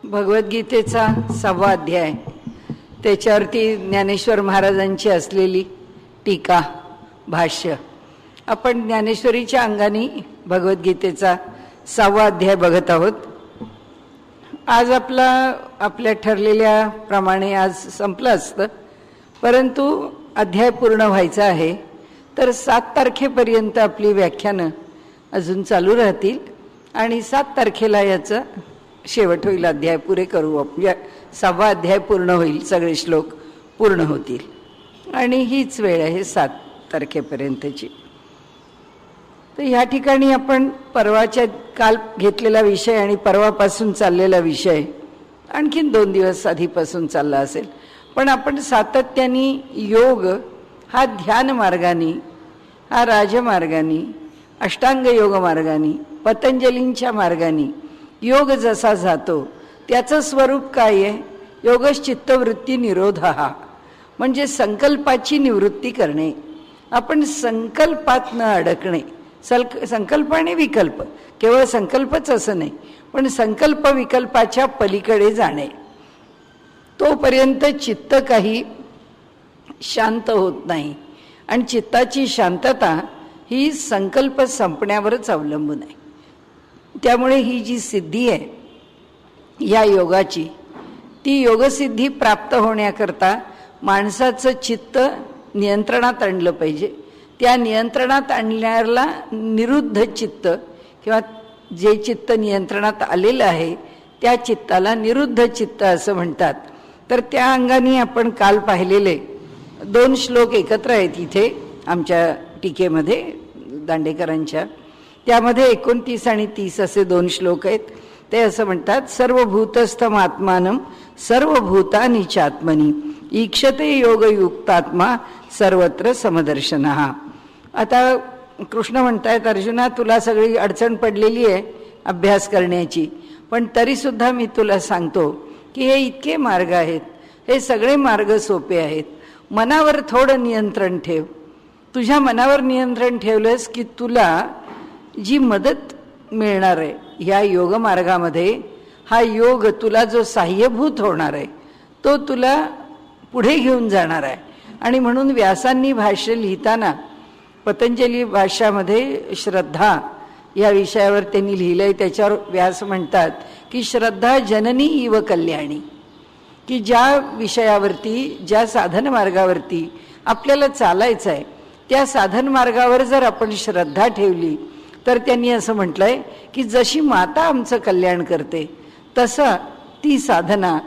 भगवद्गीतेचा 6वा अध्याय, त्याच्यावरती ज्ञानेश्वर महाराजांची असलेली टीका भाष्य. आपण ज्ञानेश्वरीच्या अंगाने भगवद्गीतेचा 6वा अध्याय बघत आहोत. आज आपल्या ठरलेल्या प्रमाणे आज संपलं असतं, परंतु अध्याय पूर्ण व्हायचा आहे, तर 7 तारखेपर्यंत आपली व्याख्यानं अजून चालू राहतील आणि 7 तारखेला याचं शेवट होईल. अध्याय पुरे करू, आपल्या 6वा अध्याय पूर्ण होईल, सगळे श्लोक पूर्ण होतील आणि हीच वेळ आहे 7 तारखेपर्यंतची. तर ह्या ठिकाणी आपण काल घेतलेला विषय आणि परवापासून चाललेला विषय आणखीन 2 दिवस आधीपासून चालला असेल, पण आपण सातत्याने योग हा ध्यान मार्गाने, हा राजमार्गाने, अष्टांग योग मार्गाने, पतंजलींच्या मार्गाने योग जसा जातो त्याचं स्वरूप काय आहे? योगश्चित्तवृत्ती निरोध हा, म्हणजे संकल्पाची निवृत्ती करणे. आपण संकल्पात न अडकणे. संकल्प आणि विकल्प, केवळ संकल्पच असं नाही, पण संकल्प विकल्पाच्या पलीकडे जाणे. तोपर्यंत चित्त काही शांत होत नाही आणि चित्ताची शांतता ही संकल्प संपण्यावरच अवलंबून आहे. त्यामुळे ही जी सिद्धी आहे या योगाची, ती योगसिद्धी प्राप्त होण्याकरता माणसाचं चित्त नियंत्रणात आणलं पाहिजे. त्या नियंत्रणात आणण्याला निरुद्ध चित्त किंवा जे चित्त नियंत्रणात आलेलं आहे त्या चित्ताला निरुद्ध चित्त असं म्हणतात. तर त्या अंगाने आपण काल पाहिलेले 2 श्लोक एकत्र आहेत इथे आमच्या टीकेमध्ये दांडेकरांच्या. त्यामध्ये 29 आणि 30 असे 2 श्लोक आहेत. ते असं म्हणतात, सर्वभूतस्थम आत्मानं सर्वभूतानि चात्मनि ईक्षते योगयुक्तात्मा सर्वत्र समदर्शनः. आता कृष्ण म्हणतायत, अर्जुना तुला सगळी अडचण पडलेली आहे अभ्यास करण्याची, पण तरीसुद्धा मी तुला सांगतो की हे इतके मार्ग आहेत, हे सगळे मार्ग सोपे आहेत. मनावर थोडं नियंत्रण ठेव. तुझ्या मनावर नियंत्रण ठेवलंस की तुला जी मदत मिळणार आहे ह्या योगमार्गामध्ये, हा योग तुला जो साह्यभूत होणार आहे तो तुला पुढे घेऊन जाणार आहे. आणि म्हणून व्यासांनी भाष्य लिहिताना पतंजली भाष्यामध्ये श्रद्धा या विषयावर त्यांनी लिहिलंय. त्याच्यावर व्यास म्हणतात की श्रद्धा जननी इव कल्याणी, की ज्या विषयावरती, ज्या साधन मार्गावरती आपल्याला चालायचं आहे त्या साधन मार्गावर जर आपण श्रद्धा ठेवली तर त्यांनी असं म्हटलंय की जशी माता आमचं कल्याण करते तसं ती साधना.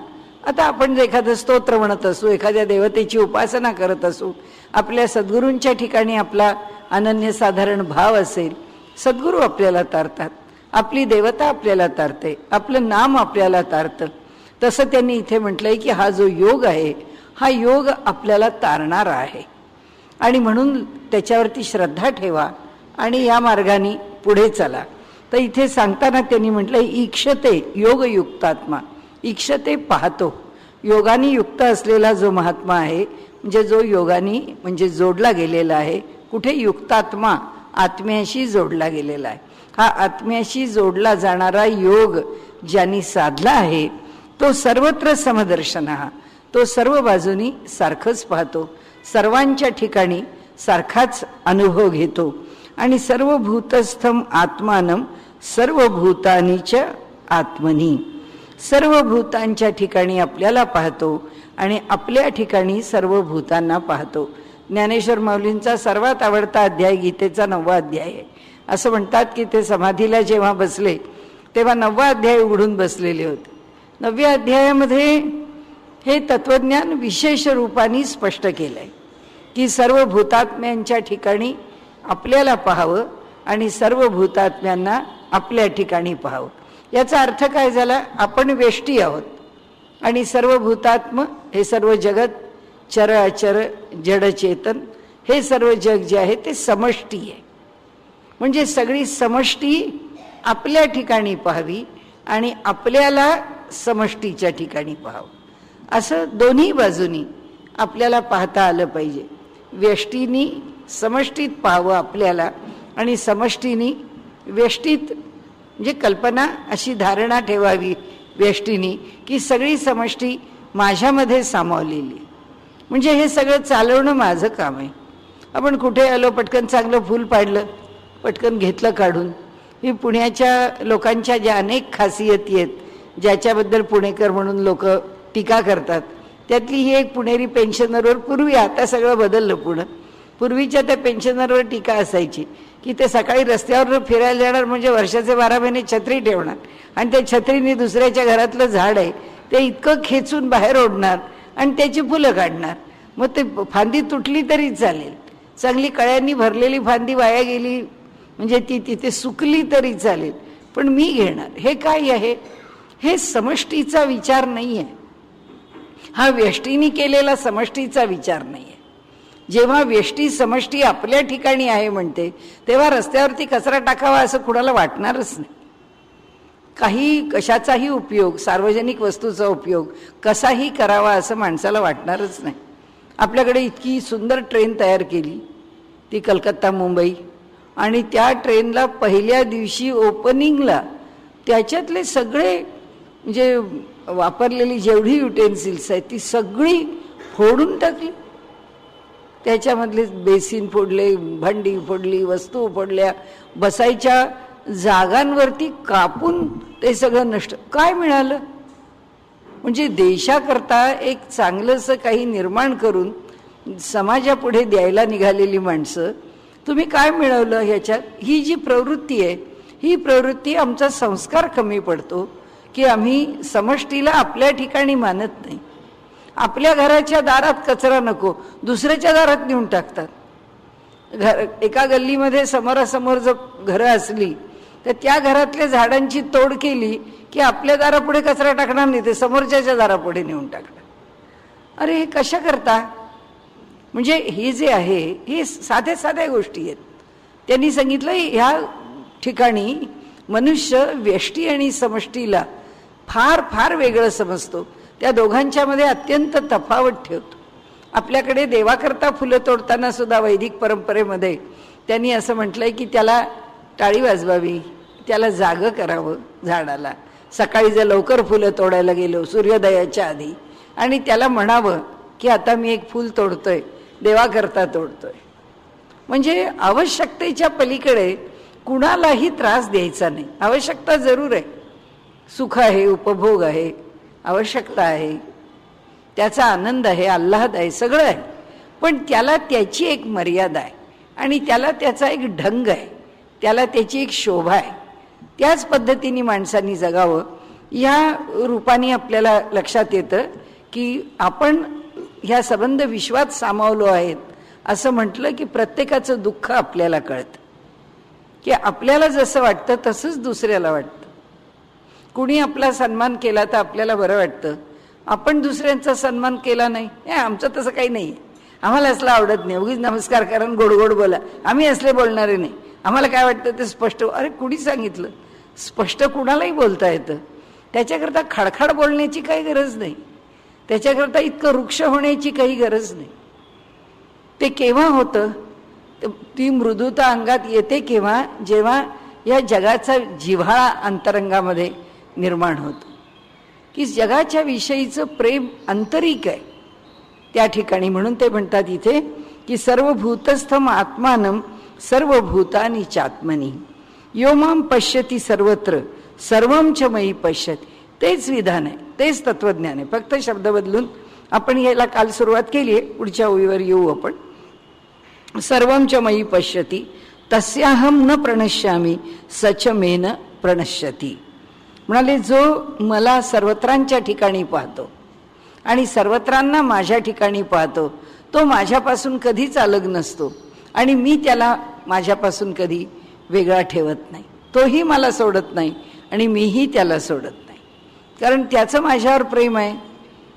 आता आपण एखादं स्तोत्र म्हणत असू, एखाद्या देवतेची उपासना करत असू, आपल्या सद्गुरूंच्या ठिकाणी आपला अनन्यसाधारण भाव असेल, सद्गुरू आपल्याला तारतात, आपली देवता आपल्याला तारते, आपलं नाम आपल्याला तारतं. तसं त्यांनी इथे म्हटलंय की हा जो योग आहे हा योग आपल्याला तारणारा आहे आणि म्हणून त्याच्यावरती श्रद्धा ठेवा आणि या मार्गाने पुढे चला. तर इथे सांगताना त्यांनी म्हटलंय, ईक्षते योगयुक्तात्मा. ईक्षते पाहतो, योगानी युक्त असलेला जो महात्मा आहे, म्हणजे जो योगानी म्हणजे जोडला गेलेला आहे. कुठे? युक्तात्मा, आत्म्याशी जोडला गेलेला आहे. हा आत्म्याशी जोडला जाणारा योग ज्यांनी साधला आहे तो सर्वत्र समदर्शन हा, तो सर्व बाजूनी सारखंच पाहतो, सर्वांच्या ठिकाणी सारखाच अनुभव घेतो. आणि सर्वभूतस्थम आत्मानं सर्वभूतानीच आत्मनी, सर्व भूतांच्या ठिकाणी आपल्याला पाहतो आणि आपल्या ठिकाणी सर्व भूतांना पाहतो. ज्ञानेश्वर माऊलींचा सर्वात आवडता अध्याय गीतेचा 9वा अध्याय आहे. असं म्हणतात की ते समाधीला जेव्हा बसले तेव्हा 9वा अध्याय उघडून बसलेले होते. 9व्या अध्यायामध्ये हे तत्वज्ञान विशेष रूपाने स्पष्ट केलंय की सर्व भूतात्म्यांच्या ठिकाणी आपल्याला पाहावं आणि सर्व भूतात्म्यांना आपल्या ठिकाणी पाहावं. याचा अर्थ काय झाला? आपण वेष्टी आहोत आणि सर्व भूतात्म हे सर्व जगत, चर अचर जड चेतन, हे सर्व जग जे आहे ते समष्टी आहे. म्हणजे सगळी समष्टी आपल्या ठिकाणी पाहावी आणि आपल्याला समष्टीच्या ठिकाणी पाहावं. असं दोन्ही बाजूनी आपल्याला पाहता आलं पाहिजे. व्यष्टीनी समष्टीत पाहावं आपल्याला आणि समष्टीनी व्यष्टीत, म्हणजे कल्पना अशी धारणा ठेवावी व्यष्टीनी की सगळी समष्टी माझ्यामध्ये सामावलेली. म्हणजे हे सगळं चालवणं माझं काम आहे. आपण कुठे आलो, पटकन चांगलं फूल पाडलं, पटकन घेतलं काढून. ही पुण्याच्या लोकांच्या ज्या अनेक खासियती आहेत, ज्याच्याबद्दल पुणेकर म्हणून लोक टीका करतात, त्यातली ही एक पुणेरी पेन्शनरवर पूर्वी, आता सगळं बदललं पुणं, पूर्वीच्या त्या पेन्शनरवर टीका असायची की ते सकाळी रस्त्यावर फिरायला जाणार म्हणजे वर्षाचे 12 महिने छत्री ठेवणार आणि त्या छत्रीने दुसऱ्याच्या घरातलं झाड आहे ते इतकं खेचून बाहेर ओढणार आणि त्याची फुलं काढणार. मग ते फांदी तुटली तरी चालेल, चांगली कळ्यांनी भरलेली फांदी वाया गेली म्हणजे ती तिथे सुकली तरी चालेल, पण मी घेणार. हे काय आहे? हे समष्टीचा विचार नाही आहे, हा व्यष्टीने केलेला समष्टीचा विचार नाही आहे. जेव्हा व्यष्टी समष्टी आपल्या ठिकाणी आहे म्हणते, तेव्हा रस्त्यावरती कचरा टाकावा असं कुणाला वाटणारच नाही. काही कशाचाही उपयोग, सार्वजनिक वस्तूचा उपयोग कसाही करावा असं माणसाला वाटणारच नाही. आपल्याकडे इतकी सुंदर ट्रेन तयार केली, ती कलकत्ता मुंबई, आणि त्या ट्रेनला पहिल्या दिवशी ओपनिंगला त्याच्यातले सगळे म्हणजे वापरलेली जेवढी युटेन्सिल्स आहेत ती सगळी फोडून टाकली. त्याच्यामधले बेसिन फोडले, भांडी फोडली, वस्तू फोडल्या, बसायच्या जागांवरती कापून ते सगळं नष्ट. काय मिळालं? म्हणजे देशाकरता एक चांगलंसं काही निर्माण करून समाजापुढे द्यायला निघालेली माणसं, तुम्ही काय मिळवलं ह्याच्यात? ही जी प्रवृत्ती आहे, ही प्रवृत्ती आमचा संस्कार कमी पडतो की आम्ही समष्टीला आपल्या ठिकाणी मानत नाही. आपल्या घराच्या दारात कचरा नको, दुसऱ्याच्या दारात नेऊन टाकतात. एका गल्लीमध्ये समोरासमोर जर घरं असली तर त्या घरातल्या झाडांची तोड केली की आपल्या दारापुढे कचरा टाकणार नाही, ते समोरच्याच्या दारापुढे नेऊन टाकणार. अरे हे कशा करता? म्हणजे हे जे आहे हे साध्या साध्या गोष्टी आहेत. त्यांनी सांगितलं ह्या ठिकाणी मनुष्य व्यष्टी आणि समष्टीला फार फार वेगळं समजतो, त्या दोघांच्या मध्ये अत्यंत तफावत ठेवतो. आपल्याकडे देवाकरता फुलं तोडताना सुद्धा वैदिक परंपरेमध्ये त्यांनी असं म्हटलंय की त्याला टाळी वाजवावी, त्याला जागं करावं झाडाला. सकाळी जर लवकर फुलं तोडायला गेलो सूर्योदयाच्या आधी आणि त्याला म्हणावं की आता मी एक फूल तोडतोय, देवाकरता तोडतोय. म्हणजे आवश्यकतेच्या पलीकडे कुणालाही त्रास द्यायचा नाही. आवश्यकता जरूर आहे, सुख आहे, उपभोग आहे, आवश्यकता आहे, त्याचा आनंद आहे, आल्हाद आहे, सगळं आहे, पण त्याला त्याची एक मर्यादा आहे आणि त्याला त्याचा एक ढंग आहे, त्याला त्याची एक शोभा आहे. त्याच पद्धतीने माणसांनी जगावं. ह्या रूपाने आपल्याला लक्षात येतं की आपण ह्या संबंध विश्वात सामावलो आहेत असं म्हटलं की प्रत्येकाचं दुःख आपल्याला कळतं की आपल्याला जसं वाटतं तसंच दुसऱ्याला वाटतं. कुणी आपला सन्मान केला तर आपल्याला बरं वाटतं, आपण दुसऱ्यांचा सन्मान केला नाही, आमचं तसं काही नाही, आम्हाला असलं आवडत नाही, उगीच नमस्कार करा आणि गोड गोड बोला, आम्ही असले बोलणारे नाही, आम्हाला काय वाटतं ते स्पष्ट. अरे कुणी सांगितलं? स्पष्ट कुणालाही बोलता येतं. त्याच्याकरता खडखड बोलण्याची काही गरज नाही, त्याच्याकरता इतकं वृक्ष होण्याची काही गरज नाही. ते केव्हा होतं? ती मृदुता अंगात येते केव्हा? जेव्हा या जगाचा जिव्हाळा अंतरंगामध्ये निर्माण होतो की जगाच्या विषयीचं प्रेम आंतरिक आहे त्या ठिकाणी. म्हणून ते म्हणतात इथे की सर्वभूतस्थम आत्मानम सर्वभूतानि चात्मनी यो माम पश्यती सर्वत्र सर्वं च मयि पश्यति. तेच विधान आहे, तेच तत्वज्ञान आहे, फक्त शब्द बदलून आपण याला काल सुरुवात केली आहे, पुढच्या ओळीवर येऊ आपण. सर्वं च मयि पश्यति तस्याहम न प्रणश्यामी सच मे न प्रणश्यति. म्हणाले जो मला सर्वत्रांच्या ठिकाणी पाहतो आणि सर्वत्रांना माझ्या ठिकाणी पाहतो तो माझ्यापासून कधीच अलग नसतो आणि मी त्याला माझ्यापासून कधी वेगळा ठेवत नाही. तोही मला सोडत नाही आणि मीही त्याला सोडत नाही, कारण त्याचं माझ्यावर प्रेम आहे.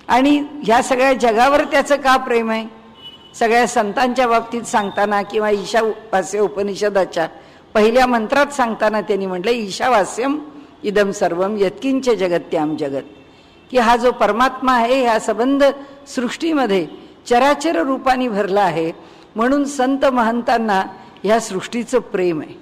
आणि ह्या सगळ्या जगावर त्याचं का प्रेम आहे? सगळ्या संतांच्या बाबतीत सांगताना किंवा ईशावास्य उपनिषदाच्या पहिल्या मंत्रात सांगताना त्यांनी म्हटलं ईशावास्यम इदम सर्वम यत्किंच जगत्याम जगत, की हा जो परमात्मा आहे ह्या संबंध सृष्टीमध्ये चराचर रूपाने भरला आहे. म्हणून संत महंतांना ह्या सृष्टीचं प्रेम आहे.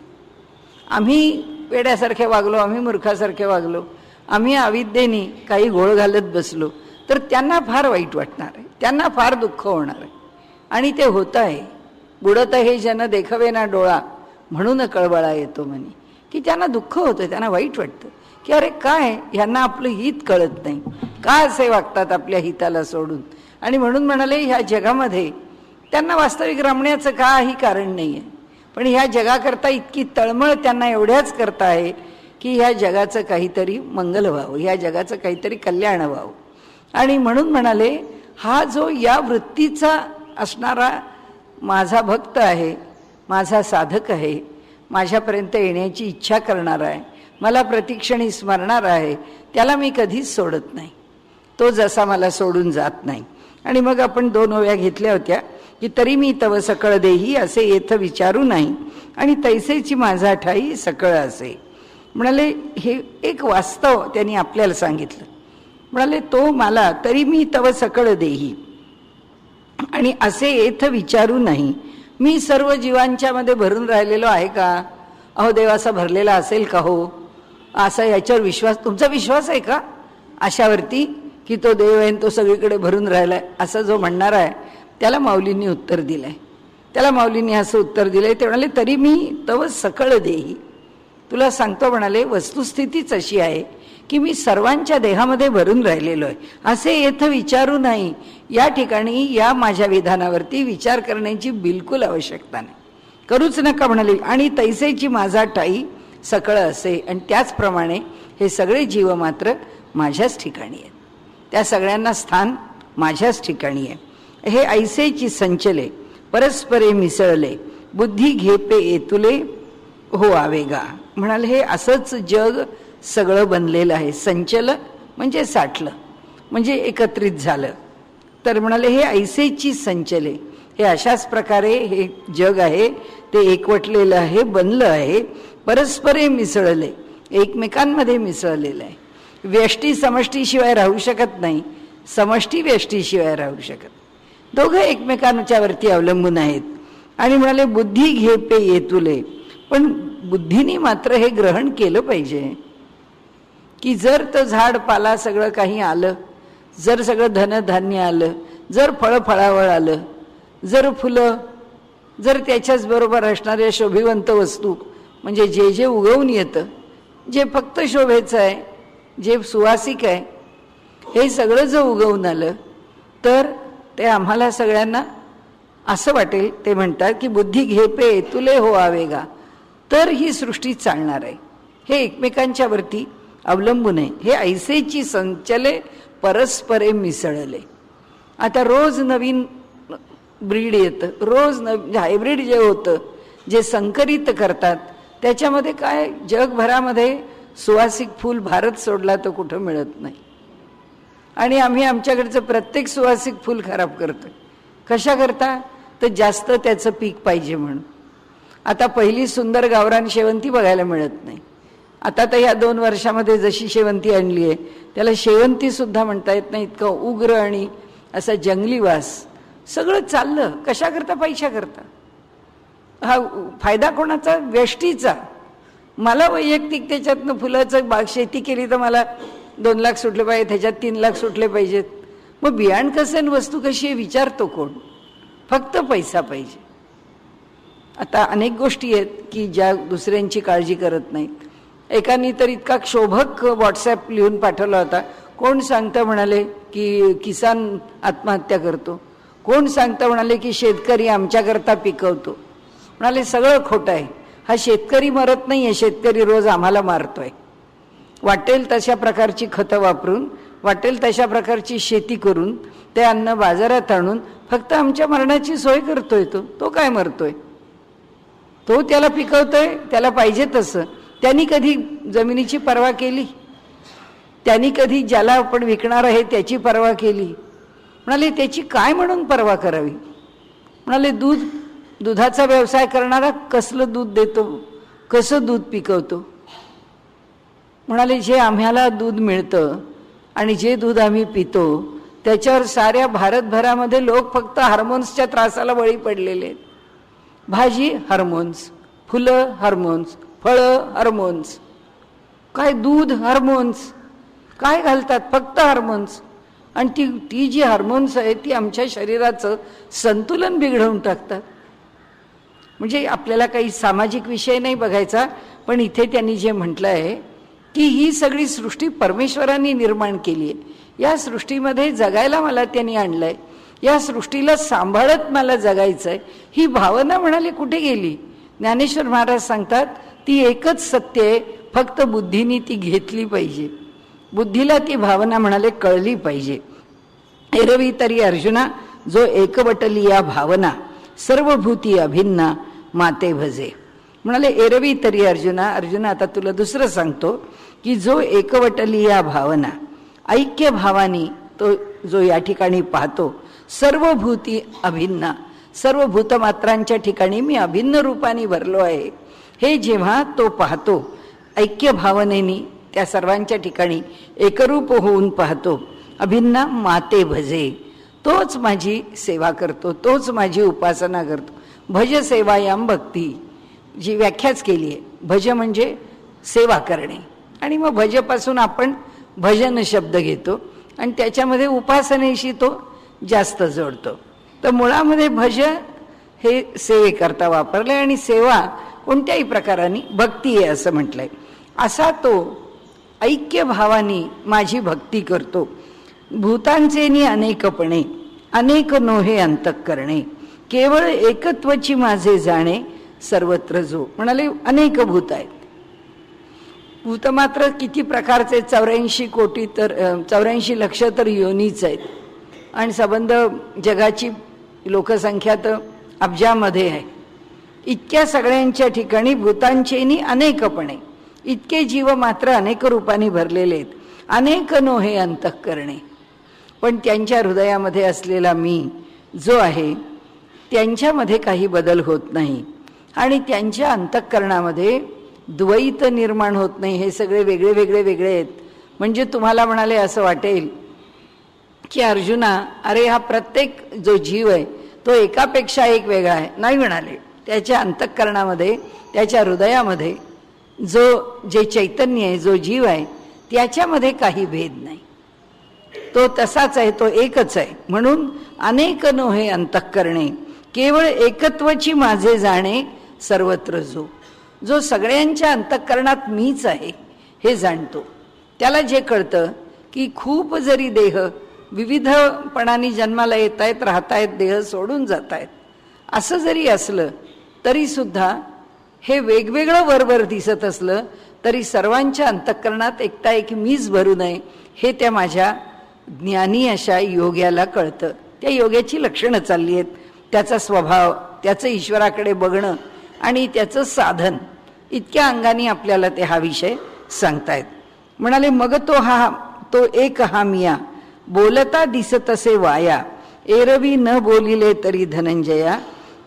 आम्ही वेड्यासारखे वागलो, आम्ही मूर्खासारखे वागलो, आम्ही अविद्येने काही घोळ घालत बसलो तर त्यांना फार वाईट वाटणार आहे, त्यांना फार दुःख होणार आहे. आणि ते होत आहे. बुडत हे जन देखवे ना डोळा म्हणून कळवळा येतो म्हणे, की त्यांना दुःख होतं, त्यांना वाईट वाटतं की अरे काय ह्यांना आपलं हित कळत नाही, का असे वागतात आपल्या हिताला सोडून. आणि म्हणून म्हणाले ह्या जगामध्ये त्यांना वास्तविक रमण्याचं काही कारण नाही आहे, पण ह्या जगाकरता इतकी तळमळ त्यांना एवढ्याच करता आहे की ह्या जगाचं काहीतरी मंगल व्हावं, ह्या जगाचं काहीतरी कल्याण व्हावं. आणि म्हणून म्हणाले हा जो या वृत्तीचा असणारा माझा भक्त आहे, माझा साधक आहे, माझ्यापर्यंत येण्याची इच्छा करणारा आहे, मला प्रतिक्षणी स्मरणार आहे, त्याला मी कधीच सोडत नाही, तो जसा मला सोडून जात नाही. आणि मग आपण 2 ओव्या घेतल्या होत्या की तरी मी तव सकळ देही असे येथ विचारू नाही आणि तैसेची माझा ठाई सकळ असे. म्हणाले हे एक वास्तव त्यांनी आपल्याला सांगितलं. म्हणाले तो मला तरी मी तव सकळ देही आणि असे येथ विचारू नाही. मी सर्व जीवांच्या मध्ये भरून राहिलेलो आहे का? अहो देव असा भरलेला असेल का हो? असा याच्यावर विश्वास, तुमचा विश्वास आहे का अशावरती की तो देव आहे तो सगळीकडे भरून राहिलाय असं जो म्हणणार आहे त्याला माऊलींनी उत्तर दिलंय. त्याला माऊलींनी असं उत्तर दिलंय, ते म्हणाले तरी मी तव सकळ देही. तुला सांगतो म्हणाले वस्तुस्थितीच अशी आहे की मी सर्वांच्या देहामध्ये भरून राहिलेलो आहे, असे येथ विचारू नाही. या ठिकाणी या माझ्या विधानावरती विचार करण्याची बिलकुल आवश्यकता नाही, करूच नका म्हणाले. आणि तैसेची माझा ठाई सकळ असे. आणि त्याचप्रमाणे हे सगळे जीव मात्र माझ्याच ठिकाणी आहेत, त्या सगळ्यांना स्थान माझ्याच ठिकाणी आहे. हे ऐसेची संचले परस्परे मिसळले बुद्धी घेपे येतुले हो आवेगा. म्हणाले हे असंच जग सगळं बनलेलं आहे. संचल म्हणजे साठलं, म्हणजे एकत्रित झालं. तर म्हणाले हे ऐसेची संचले, हे अशाच प्रकारे हे जग आहे ते एकवटलेलं आहे, बनलं आहे. परस्परे मिसळले, एकमेकांमध्ये मिसळलेलं आहे. व्यष्टी समष्टीशिवाय राहू शकत नाही, समष्टी व्यष्टीशिवाय राहू शकत. दोघं एकमेकांच्या वरती अवलंबून आहेत. आणि म्हणाले बुद्धी घेपे येतुले, पण बुद्धीने मात्र हे ग्रहण केलं पाहिजे की जर तर झाड पाला सगळं काही आलं, जर सगळं धनधान्य आलं, जर फळफळावळ आलं, जर फुलं, जर त्याच्याच बरोबर असणाऱ्या शोभिवंत वस्तू म्हणजे जे जे उगवून येतं, जे फक्त शोभेचं आहे, जे सुवासिक आहे, हे सगळं जर उगवून आलं तर ते आम्हाला सगळ्यांना असं वाटेल. ते म्हणतात की बुद्धी घेपे तुले हो आवेगा, तर ही सृष्टी चालणार आहे. हे एकमेकांच्या वरती अवलंबून आहे. हे ऐसेची संचले परस्परे मिसळले. आता रोज नवीन ब्रीड येतं, रोज हायब्रीड जे होतं, जे संकरित करतात, त्याच्यामध्ये काय जगभरामध्ये सुवासिक फूल भारत सोडला तर कुठं मिळत नाही. आणि आम्ही आमच्याकडचं प्रत्येक सुवासिक फूल खराब करतो. कशा करता? तर जास्त त्याचं पीक पाहिजे म्हणून. आता पहिली सुंदर गावरान शेवंती बघायला मिळत नाही. आता तर ह्या 2 वर्षामध्ये जशी शेवंती आणली आहे त्याला शेवंती सुद्धा म्हणता येत नाही, इतकं उग्र आणि असा जंगली वास. सगळं चाललं कशा करता? पैशा करता. हा फायदा कोणाचा? व्यष्टीचा. मला वैयक्तिक त्याच्यातनं फुलाचं बाग शेती केली तर मला 2 लाख सुटले पाहिजे, त्याच्यात 3 लाख सुटले पाहिजेत. मग बियाण कसं आणि वस्तू कशी आहे विचारतो कोण? फक्त पैसा पाहिजे. आता अनेक गोष्टी आहेत की ज्या दुसऱ्यांची काळजी करत नाहीत. एकानी तर इतका क्षोभक व्हॉट्सॲप लिहून पाठवला होता. कोण सांगतं म्हणाले की किसान आत्महत्या करतो, कोण सांगतं म्हणाले की शेतकरी आमच्याकरता पिकवतो. म्हणाले सगळं खोटं आहे. हा शेतकरी मरत नाही आहे, शेतकरी रोज आम्हाला मारतोय. वाटेल तशा प्रकारची खतं वापरून, वाटेल तशा प्रकारची शेती करून ते अन्न बाजारात आणून फक्त आमच्या मरणाची सोय करतोय. तो काय मरतोय? तो त्याला पिकवतोय, त्याला पाहिजे तसं. त्यांनी कधी जमिनीची पर्वा केली? त्यांनी कधी ज्याला आपण विकणार आहे त्याची पर्वा केली? म्हणाले त्याची काय म्हणून पर्वा करावी? म्हणाले दुधाचा व्यवसाय करणारा कसलं दूध देतो, कसं दूध पिकवतो? म्हणाले जे आम्हाला दूध मिळतं आणि जे दूध आम्ही पितो त्याच्यावर साऱ्या भारतभरामध्ये लोक फक्त हार्मोन्सच्या त्रासाला बळी पडलेले आहेत. भाजी हार्मोन्स, फुलं हार्मोन्स, फळं हार्मोन्स, काय दूध हार्मोन्स. काय घालतात? फक्त हार्मोन्स. आणि ती जी हार्मोन्स आहे ती आमच्या शरीराचं संतुलन बिघडवून टाकतात. म्हणजे आपल्याला काही सामाजिक विषय नाही बघायचा, पण इथे त्यांनी जे म्हटलं आहे की ही सगळी सृष्टी परमेश्वरांनी निर्माण केली आहे. या सृष्टीमध्ये जगायला मला त्यांनी आणलंय, या सृष्टीला सांभाळत मला जगायचं आहे. ही भावना म्हणाले कुठे गेली? ज्ञानेश्वर महाराज सांगतात ती एकच सत्य आहे, फक्त बुद्धीने ती घेतली पाहिजे. बुद्धीला ती भावना म्हणाले कळली पाहिजे. एरवी तरी अर्जुना जो एकवटली या भावना, सर्वभूती अभिन्ना माते भजे. म्हणाले एरवी तरी अर्जुना, अर्जुना आता तुला दुसरं सांगतो की जो एकवटली या भावना, ऐक्य भावानी तो जो या ठिकाणी पाहतो, सर्वभूती अभिन्ना, सर्व भूतमात्रांच्या ठिकाणी मी अभिन्न रूपाने भरलो आहे, हे जेव्हा तो पाहतो ऐक्य भावनेनी त्या सर्वांच्या ठिकाणी एकरूप होऊन पाहतो, अभिन्ना माते भजे, तोच माझी सेवा करतो, तोच माझी उपासना करतो. भज सेवायाम भक्ती जी व्याख्याच केली आहे. भज म्हणजे सेवा करणे, आणि मग भजपासून आपण भजन शब्द घेतो आणि त्याच्यामध्ये उपासनेशी तो जास्त जोडतो. तर मुळामध्ये भज हे सेवेकरता वापरले आणि सेवा कोणत्याही प्रकाराने भक्ती आहे असं म्हटलंय. असा तो ऐक्य भावानी माझी भक्ती करतो. भूतांचेनी अनेकपणे, अनेक नोहे अंतःकरणे, केवळ एकत्वची माझे जाणे, सर्वत्र जो. म्हणाले अनेक भूत आहेत. भूत मात्र किती प्रकारचे? 84 कोटी, तर 84 लक्ष तर योनीच आहेत. आणि संबंध जगाची लोकसंख्या तर अब्जामध्ये आहे. इतक्या सगळ्यांच्या ठिकाणी भूतांचेनी अनेकपणे, इतके जीव मात्र अनेक रूपाने भरलेले आहेत. अनेक नोहे अंतःकरणे, पण त्यांच्या हृदयामध्ये असलेला मी जो आहे त्यांच्यामध्ये काही बदल होत नाही आणि त्यांच्या अंतःकरणामध्ये द्वैत निर्माण होत नाही. हे सगळे वेगळे वेगळे वेगळे आहेत. म्हणजे तुम्हाला म्हणाले असं वाटेल की अर्जुना अरे हा प्रत्येक जो जीव आहे तो एकापेक्षा एक वेगळा आहे. नाही म्हणाले, त्याच्या अंतःकरणामध्ये, त्याच्या हृदयामध्ये जे चैतन्य आहे, जो जीव आहे, त्याच्यामध्ये काही भेद नाही. तो तसाच आहे, तो एकच आहे. म्हणून अनेक नोहे अंतःकरणे, केवळ एकत्वची माझे जाणे, सर्वत्र जो सगळ्यांच्या अंतःकरणात मीच आहे हे जाणतो. त्याला जे कळतं की खूप जरी देह विविधपणाने जन्माला येत आहेत, राहतायत, देह सोडून जात आहेत, असं जरी असलं तरी सुद्धा हे वेगवेगळं वरवर दिसत असलं तरी सर्वांच्या अंतःकरणात एकटा एक मीच भरू नये हे त्या माझ्या ज्ञानी अशा योग्याला कळतं. त्या योग्याची लक्षणं चालली आहेत. त्याचा स्वभाव, त्याचं ईश्वराकडे बघणं आणि त्याचं साधन, इतक्या अंगाने आपल्याला ते हा विषय सांगतायत. म्हणाले मग तो एक हा मिया, बोलता दिसतसे वाया, एरवी न बोलिले तरी धनंजया,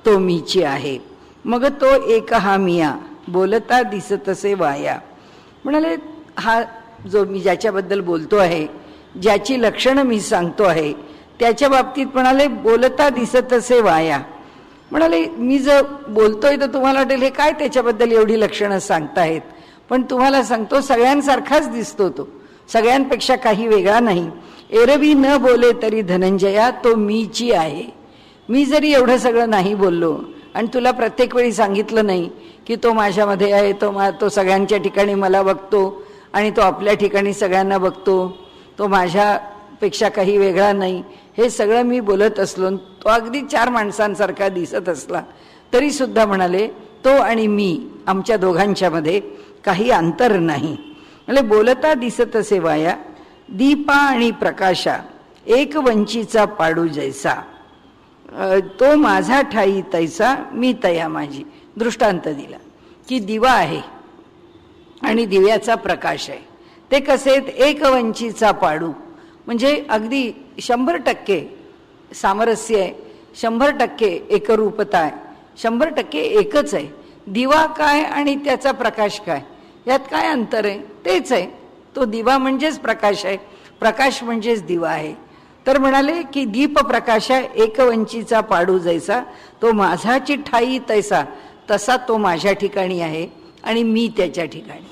तो मीची आहे. मग तो एक हा मिया, बोलता दिसतसे वाया. म्हणाले हा जो मी ज्याच्याबद्दल बोलतो आहे, ज्याची लक्षणं मी सांगतो आहे, त्याच्या बाबतीत म्हणाले बोलता दिसतसे वाया. म्हणाले मी जर बोलतोय तर तुम्हाला वाटेल हे काय त्याच्याबद्दल एवढी लक्षणं सांगतायत, पण तुम्हाला सांगतो सगळ्यांसारखाच दिसतो तो, सगळ्यांपेक्षा काही वेगळा नाही. एरवी न बोले तरी धनंजया, तो मीची आहे. मी जरी एवढं सगळं नाही बोललो आणि तुला प्रत्येक वेळी सांगितलं नाही की तो माझ्यामध्ये आहे, तो सगळ्यांच्या ठिकाणी मला बघतो आणि तो आपल्या ठिकाणी सगळ्यांना बघतो, तो माझ्यापेक्षा काही वेगळा नाही, हे सगळं मी बोलत असलो, तो अगदी 4 माणसांसारखा दिसत असला तरी सुद्धा म्हणाले तो आणि मी, आमच्या दोघांच्यामध्ये काही अंतर नाही. म्हणजे बोलता दिसतसे वाया, दीपा आणि प्रकाशा, एक वंचीचा पाडू जैसा, तो माझा ठाई तैसा, मी तया माझी. दृष्टांत दिला की दिवा आहे आणि दिव्याचा प्रकाश आहे. ते कसे? एक वंचीचा पाडू म्हणजे अगदी 100% सामरस्य आहे, 100% एकरूपता आहे, 100% एकच आहे. दिवा काय आणि त्याचा प्रकाश काय, यात काय अंतर आहे? तेच आहे. तो दिवा म्हणजेच प्रकाश आहे, प्रकाश म्हणजेच दिवा आहे. तर म्हणाले की दीप प्रकाशा एकवंचीचा पाडू जैसा, तो माझाची ठाई तैसा, तसा तो माझ्या ठिकाणी आहे आणि मी त्याच्या ठिकाणी.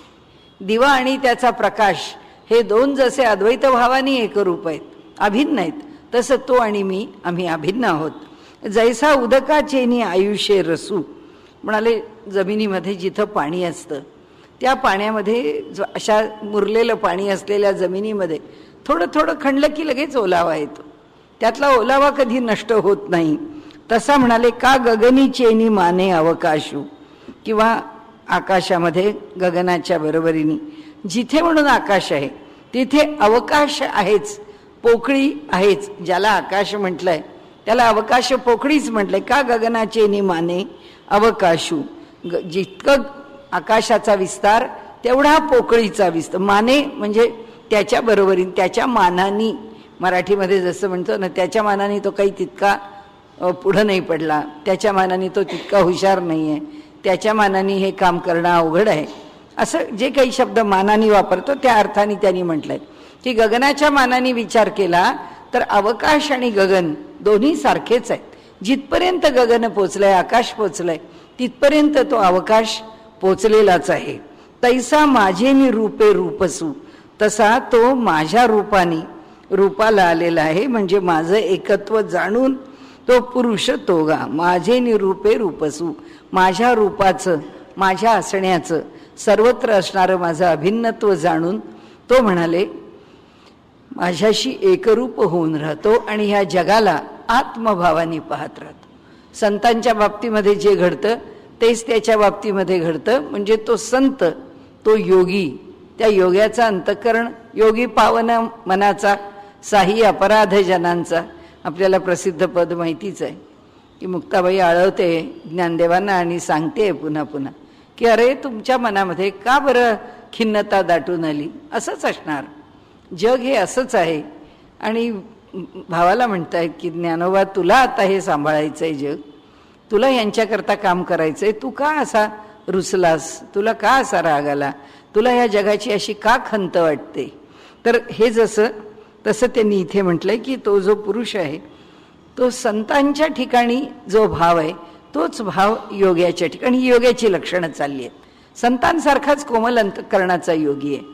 दिवा आणि त्याचा प्रकाश हे दोन जसे अद्वैत भावानी एकरूप आहेत, अभिन्न आहेत, तसं तो आणि मी आम्ही अभिन्न आहोत. जैसा उदकाचेनी आयुष्य रसू म्हणाले, जमिनीमध्ये जिथं पाणी असतं त्या पाण्यामध्ये अशा मुरलेलं पाणी असलेल्या जमिनीमध्ये थोडं थोडं खणलं की लगेच ओलावा येतो, त्यातला ओलावा कधी नष्ट होत नाही. तसा म्हणाले का गगनी चेनी माने अवकाशू, किंवा आकाशामध्ये गगनाच्या बरोबरीने जिथे म्हणून आकाश आहे तिथे अवकाश आहेच, पोकळी आहेच. ज्याला आकाश म्हटलंय त्याला अवकाश पोकळीच म्हटलंय. का गगनाचे निमाने अवकाशू, जितकं आकाशाचा विस्तार तेवढा पोकळीचा विस्तार. माने म्हणजे त्याच्या बरोबरीने, त्याच्या मानानी, मराठीमध्ये जसं म्हणतो ना, त्याच्या मानाने तो काही तितका पुढं नाही पडला, त्याच्या मानाने तो तितका हुशार नाही आहे, त्याच्या मानाने हे काम करणं अवघड आहे, असं जे काही शब्द मानाने वापरतो त्या अर्थाने त्यांनी म्हटलंय की गगनाच्या मानाने विचार केला तर अवकाश आणि गगन दोन्ही सारखेच आहेत. जिथपर्यंत गगन पोचलंय, आकाश पोचलंय, तिथपर्यंत तो अवकाश पोचलेलाच आहे. तैसा माझे नि रूपे रूपसू, तसा तो माझ्या रूपाने रूपाला आलेला आहे, म्हणजे माझं एकत्व जाणून तो पुरुष तोगा. माझे नि रूपे रूपसू, माझ्या रूपाचं, माझ्या असण्याचं, सर्वत्र असणारं माझं अभिन्नत्व जाणून तो म्हणाले माझ्याशी एकरूप होऊन राहतो आणि ह्या जगाला आत्मभावाने पाहत राहतो. संतांच्या बाबतीमध्ये जे घडतं तेच त्याच्या बाबतीमध्ये घडतं. म्हणजे तो संत, तो योगी, त्या योग्याचा अंतःकरण, योगी पावन मनाचा, साही अपराध जनांचा. आपल्याला प्रसिद्ध पद माहितीच आहे की मुक्ताबाई आळवते ज्ञानदेवांना आणि सांगते पुन्हा पुन्हा की अरे तुमच्या मनामध्ये का बरं खिन्नता दाटून आली. असंच असणार जग, हे असंच आहे. आणि भावाला म्हणतायत की ज्ञानोबा तुला आता हे सांभाळायचंय जग, तुला यांच्याकरता काम करायचंय, तू का असा रुसलास, तुला का असा राग आला, तुला ह्या जगाची अशी का खंत वाटते. तर हे जसं तसं त्यांनी इथे म्हटलंय की तो जो पुरुष आहे तो संतांच्या ठिकाणी जो भाव आहे तोच भाव योग्याच्या ठिकाणी, योग्याची लक्षणं चालली आहेत. संतांसारखाच कोमल अंतःकरणाचा योगी आहे.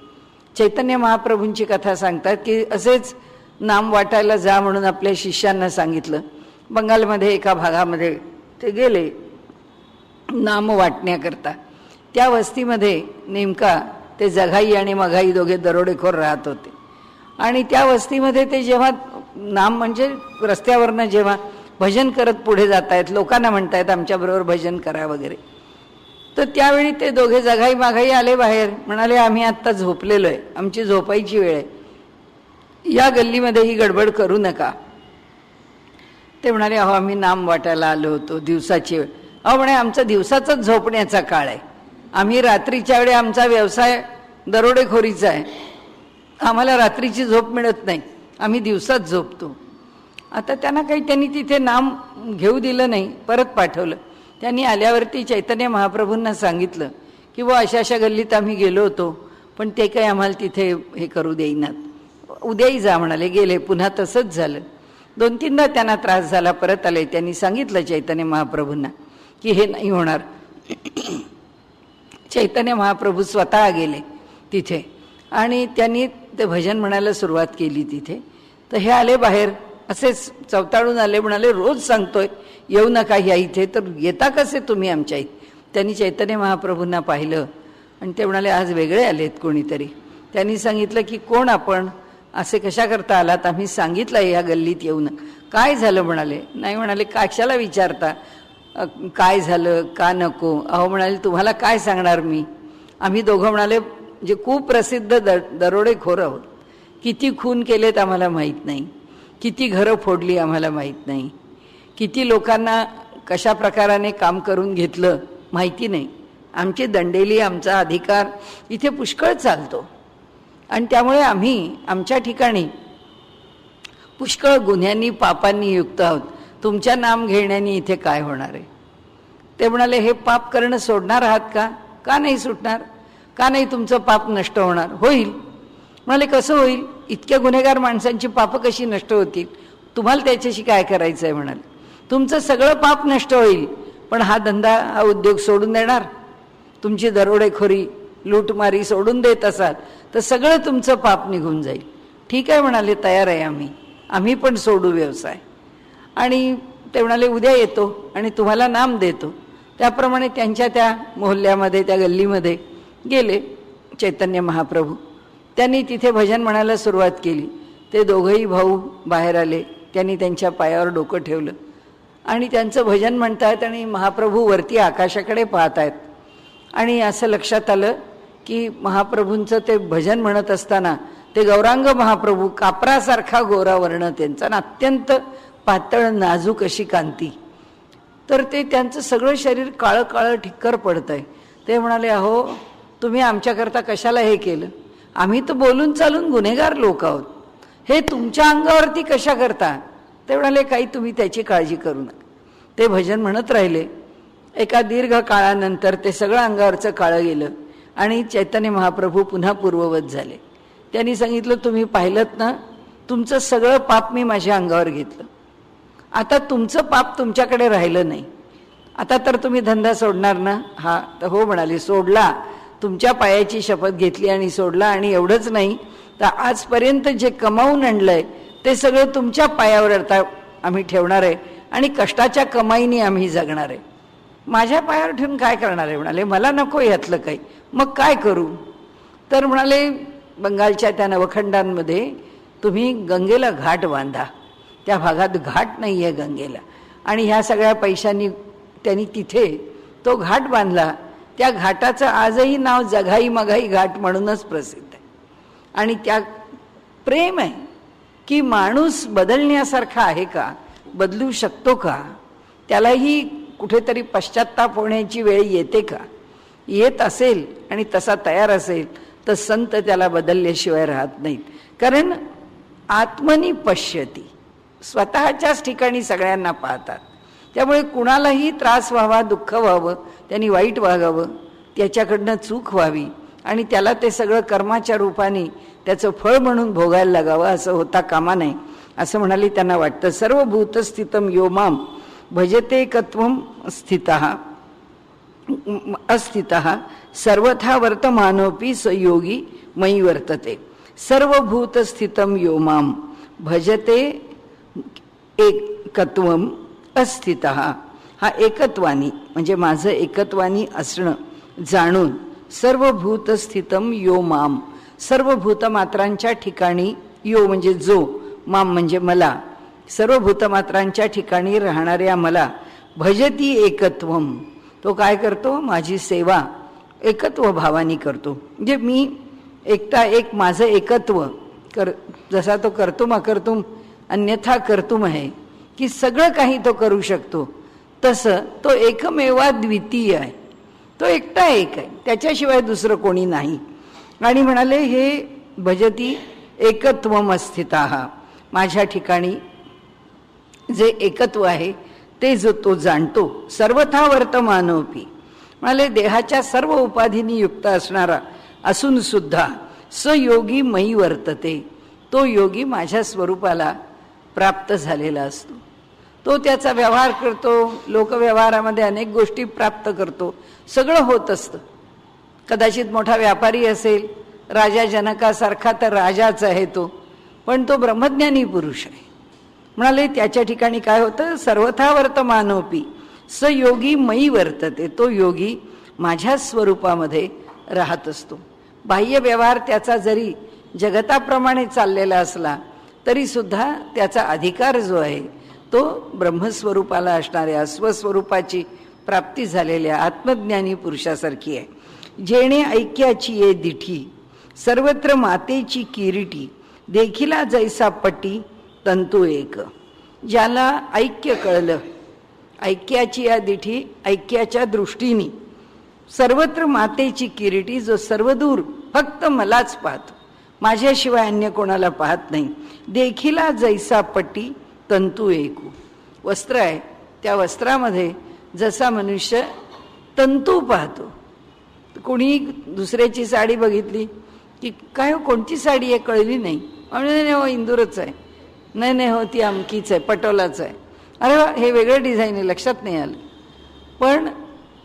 चैतन्य महाप्रभूंची कथा सांगतात की असेच नाम वाटायला जा म्हणून आपल्या शिष्यांना सांगितलं. बंगालमध्ये एका भागामध्ये ते गेले नाम वाटण्याकरता. त्या वस्तीमध्ये नेमका ते जघाई आणि मघाई दोघे दरोडेखोर राहत होते. आणि त्या वस्तीमध्ये ते जेव्हा नाम म्हणजे रस्त्यावरनं जेव्हा भजन करत पुढे जात आहेत, लोकांना म्हणतायत आमच्याबरोबर भजन करा वगैरे, तर त्यावेळी ते दोघे जघाई माघाई आले बाहेर. म्हणाले आम्ही आत्ता झोपलेलो आहे, आमची झोपायची वेळ आहे, या गल्लीमध्ये ही गडबड करू नका. ते म्हणाले अहो आम्ही नाम वाटायला आलो होतो, दिवसाची वेळ. अहो म्हणे आमचा दिवसाचाच झोपण्याचा काळ आहे, आम्ही रात्रीच्या वेळी आमचा व्यवसाय दरोडेखोरीचा आहे, आम्हाला रात्रीची झोप मिळत नाही, आम्ही दिवसात झोपतो. आता त्यांना काही त्यांनी तिथे नाम घेऊ दिलं नाही, परत पाठवलं. त्यांनी आल्यावरती चैतन्य महाप्रभूंना सांगितलं की व अशा अशा गल्लीत आम्ही गेलो होतो, पण ते काही आम्हाला तिथे हे करू देईनात, उद्याही जा म्हणाले. गेले, पुन्हा तसंच झालं. 2-3दा त्यांना त्रास झाला, परत आले. त्यांनी सांगितलं चैतन्य महाप्रभूंना की हे नाही होणार. चैतन्य महाप्रभू स्वतः गेले तिथे आणि त्यांनी ते भजन म्हणायला सुरुवात केली तिथे. तर हे आले बाहेर, असेच चवताळून आले. म्हणाले रोज सांगतोय येऊ नका ह्या इथे, तर येता कसे तुम्ही आमच्या इथे. त्यांनी चैतन्य महाप्रभूंना पाहिलं आणि ते म्हणाले आज वेगळे आलेत कोणीतरी. त्यांनी सांगितलं की कोण आपण, असे कशा करता आलात, आम्ही सांगितलं ह्या गल्लीत येऊ नका. काय झालं म्हणाले. नाही म्हणाले कशाला विचारता, काय झालं का नको. अहो म्हणाले तुम्हाला काय सांगणार मी, आम्ही दोघं म्हणाले जे खूप प्रसिद्ध दरोडेखोर आहोत, किती खून केलेत आम्हाला माहीत नाही, किती घरं फोडली आम्हाला माहीत नाही, किती लोकांना कशा प्रकाराने काम करून घेतलं माहिती नाही. आमची दंडेली, आमचा अधिकार इथे पुष्कळ चालतो आणि त्यामुळे आम्ही आमच्या ठिकाणी पुष्कळ गुन्ह्यांनी पापांनी युक्त आहोत. तुमच्या नाम घेण्यानी इथे काय होणार आहे. ते म्हणाले हे पाप करणं सोडणार आहात का. का नाही सुटणार, का नाही तुमचं पाप नष्ट होणार. होईल. म्हणाले कसं होईल, इतक्या गुन्हेगार माणसांची पापं कशी नष्ट होतील, तुम्हाला त्याच्याशी काय करायचं आहे. म्हणाले तुमचं सगळं पाप नष्ट होईल, पण हा धंदा, हा उद्योग सोडून देणार, तुमची दरोडेखोरी लूटमारी सोडून देत असाल तर सगळं तुमचं पाप निघून जाईल. ठीक आहे म्हणाले, तयार आहे आम्ही पण सोडू व्यवसाय. आणि ते म्हणाले उद्या येतो आणि तुम्हाला नाम देतो. त्याप्रमाणे त्यांच्या त्या मोहल्ल्यामध्ये, त्या गल्लीमध्ये गेले चैतन्य महाप्रभू. त्यांनी तिथे भजन म्हणायला सुरुवात केली. ते दोघंही भाऊ बाहेर आले. त्यांनी त्यांच्या पायावर डोकं ठेवलं आणि त्यांचं भजन म्हणतायत आणि महाप्रभू वरती आकाशाकडे पाहत आहेत. आणि असं लक्षात आलं की महाप्रभूंचं ते भजन म्हणत असताना ते गौरांग महाप्रभू, कापरासारखा गोरा वर्ण त्यांचा, अत्यंत पातळ नाजूक अशी कांती. तर ते त्यांचं सगळं शरीर काळं काळं ठिक्कर पडतंय. ते म्हणाले, अहो तुम्ही आमच्याकरता कशाला हे केलं? आम्ही तर बोलून चालून गुन्हेगार लोक आहोत, हे तुमच्या अंगावरती कशा करता? ते म्हणाले, काही तुम्ही त्याची काळजी करू नका. ते भजन म्हणत राहिले. एका दीर्घ काळानंतर ते सगळं अंगावरचं काळं गेलं आणि चैतन्य महाप्रभू पुन्हा पूर्ववत झाले. त्यांनी सांगितलं, तुम्ही पाहिलंत ना, तुमचं सगळं पाप मी माझ्या अंगावर घेतलं. आता तुमचं पाप तुमच्याकडे राहिलं नाही. आता तर तुम्ही धंदा सोडणार ना? हा, तर हो म्हणाले, सोडला. तुमच्या पायाची शपथ घेतली आणि सोडला. आणि एवढंच नाही तर आजपर्यंत जे कमावून आणलंय ते सगळं तुमच्या पायावर आता आम्ही ठेवणार आहे आणि कष्टाच्या कमाईने आम्ही जगणार आहे. माझ्या पायावर ठेवून काय करणार आहे? म्हणाले, मला नको यातलं काही. मग काय करू? तर म्हणाले, बंगालच्या त्या नवखंडांमध्ये तुम्ही गंगेला घाट बांधा. त्या भागात घाट नाही आहे गंगेला. आणि ह्या सगळ्या पैशांनी त्यांनी तिथे तो घाट बांधला. त्या घाटाचं आजही नाव जघाई मघाई घाट म्हणूनच प्रसिद्ध आहे. आणि त्या प्रेम आहे की माणूस बदलण्यासारखा आहे का? बदलू शकतो का? त्यालाही कुठेतरी पश्चात्ताप होण्याची वेळ येते का? येत असेल आणि तसा तयार असेल तर संत त्याला बदलल्याशिवाय राहत नाहीत. कारण आत्मनी पश्यती, स्वतःच्याच ठिकाणी सगळ्यांना पाहतात. त्यामुळे कुणालाही त्रास व्हावा, दुःख व्हावं, त्यांनी वाईट वागावं, त्याच्याकडनं चूक व्हावी आणि त्याला ते सगळं कर्माच्या रूपाने त्याचं फळ म्हणून भोगायला लागावं असं होता कामा नये, असं म्हणाले त्यांना वाटतं. सर्वभूतस्थितम यो माम भजतेकत्वम स्थितः अस्थितः सर्वथा वर्तमानोपि स योगी मयि वर्तते. सर्वभूतस्थितम यो माम भजते एकत्वम अस्थितः, हा एकत्वानी म्हणजे माझं एकत्वानी असणं जाणून, सर्वभूतस्थितम यो माम, सर्व भूतमात्रांच्या ठिकाणी, यो म्हणजे जो, माम म्हणजे मला, सर्व भूतमात्रांच्या ठिकाणी राहणाऱ्या मला, भजती एकत्वम, तो काय करतो? माझी सेवा एकत्व भावानी करतो. म्हणजे मी एकटा एक, माझं एकत्व कर, जसा तो कर्तुम अकर्तुम अन्यथा कर्तुम आहे की सगळं काही तो करू शकतो, तसं तो एकमेवा द्वितीय आहे. तो एकटा एक आहे, त्याच्याशिवाय दुसरं कोणी नाही. आणि म्हणाले, हे भजती एकत्वम अस्थितः, माझ्या ठिकाणी जे एकत्व आहे ते जो तो जाणतो. सर्वथा वर्तमानोपी, म्हणाले देहाच्या सर्व उपाधींनी युक्त असणारा असून सुद्धा स योगी मयी वर्तते, तो योगी माझ्या स्वरूपाला प्राप्त झालेला असतो. तो त्याचा व्यवहार करतो, लोकव्यवहारामध्ये अनेक गोष्टी प्राप्त करतो, सगळं होत असतं. कदाचित मोठा व्यापारी असेल, राजा जनकासारखा, तर राजाच आहे तो, पण तो ब्रह्मज्ञानी पुरुष आहे. म्हणाले त्याच्या ठिकाणी काय होतं? सर्वथा वर्तमानोपी स योगी मयी वर्तते, तो योगी माझ्या स्वरूपामध्ये राहत असतो. बाह्य व्यवहार त्याचा जरी जगताप्रमाणे चाललेला असला तरी सुद्धा त्याचा अधिकार जो आहे तो ब्रह्मस्वरूपाला असणाऱ्या स्वस्वरूपाची प्राप्ती झालेल्या आत्मज्ञानी पुरुषासारखी आहे. जेणे ऐक्याची ये दिठी सर्वत्र मातेची किरीटी, देखिला जैसा पटी तंतू एक. ज्याला ऐक्य कळलं, ऐक्याची या दिठी, ऐक्याच्या दृष्टीने सर्वत्र मातेची किरीटी, जो सर्वदूर फक्त मलाच पाहतो, माझ्याशिवाय अन्य कोणाला पाहत नाही. देखिला जैसा पटी तंतू एकू, वस्त्र आहे, त्या वस्त्रामध्ये जसा मनुष्य तंतू पाहतो. कोणी दुसऱ्याची साडी बघितली की काय हो, कोणती साडी आहे कळली नाही, नाही हो इंदूरच आहे, नाही हो ती अमकीच आहे, पटोलाच आहे, अरे वा हे वेगळं डिझाईन आहे, लक्षात नाही आलं. पण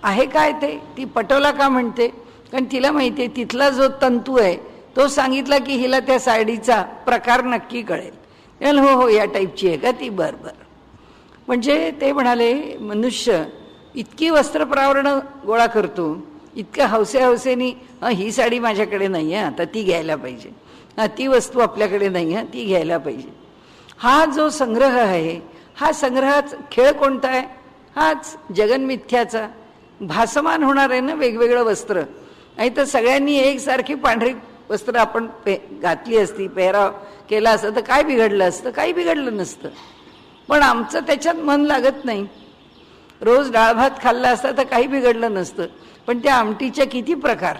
आहे काय ते, ती पटोला का म्हणते? कारण तिला माहिती आहे तिथला जो तंतू आहे तो सांगितला की हिला त्या साडीचा प्रकार नक्की कळेल. त्याला हो हो या टाईपची आहे का ती, बरं बरं. म्हणजे ते म्हणाले मनुष्य इतकी वस्त्रप्रावरणं गोळा करतो, इतक्या हौसेनी, ही साडी माझ्याकडे नाही आहे आता ती घ्यायला पाहिजे, ती वस्तू आपल्याकडे नाही आहे ती घ्यायला पाहिजे. हा जो संग्रह आहे, हा संग्रहाचा खेळ कोणता आहे? हाच जगन्मिथ्याचा. भासमान होणार आहे ना वेगवेगळं वस्त्र. नाही तर सगळ्यांनी एकसारखी पांढरी वस्त्र आपण घातली असती, पेहराव केला असतं तर काय बिघडलं असतं? काही बिघडलं नसतं. पण आमचं त्याच्यात मन लागत नाही. रोज डाळ भात खाल्ला असता तर काही बिघडलं नसतं. पण त्या आमटीच्या किती प्रकार,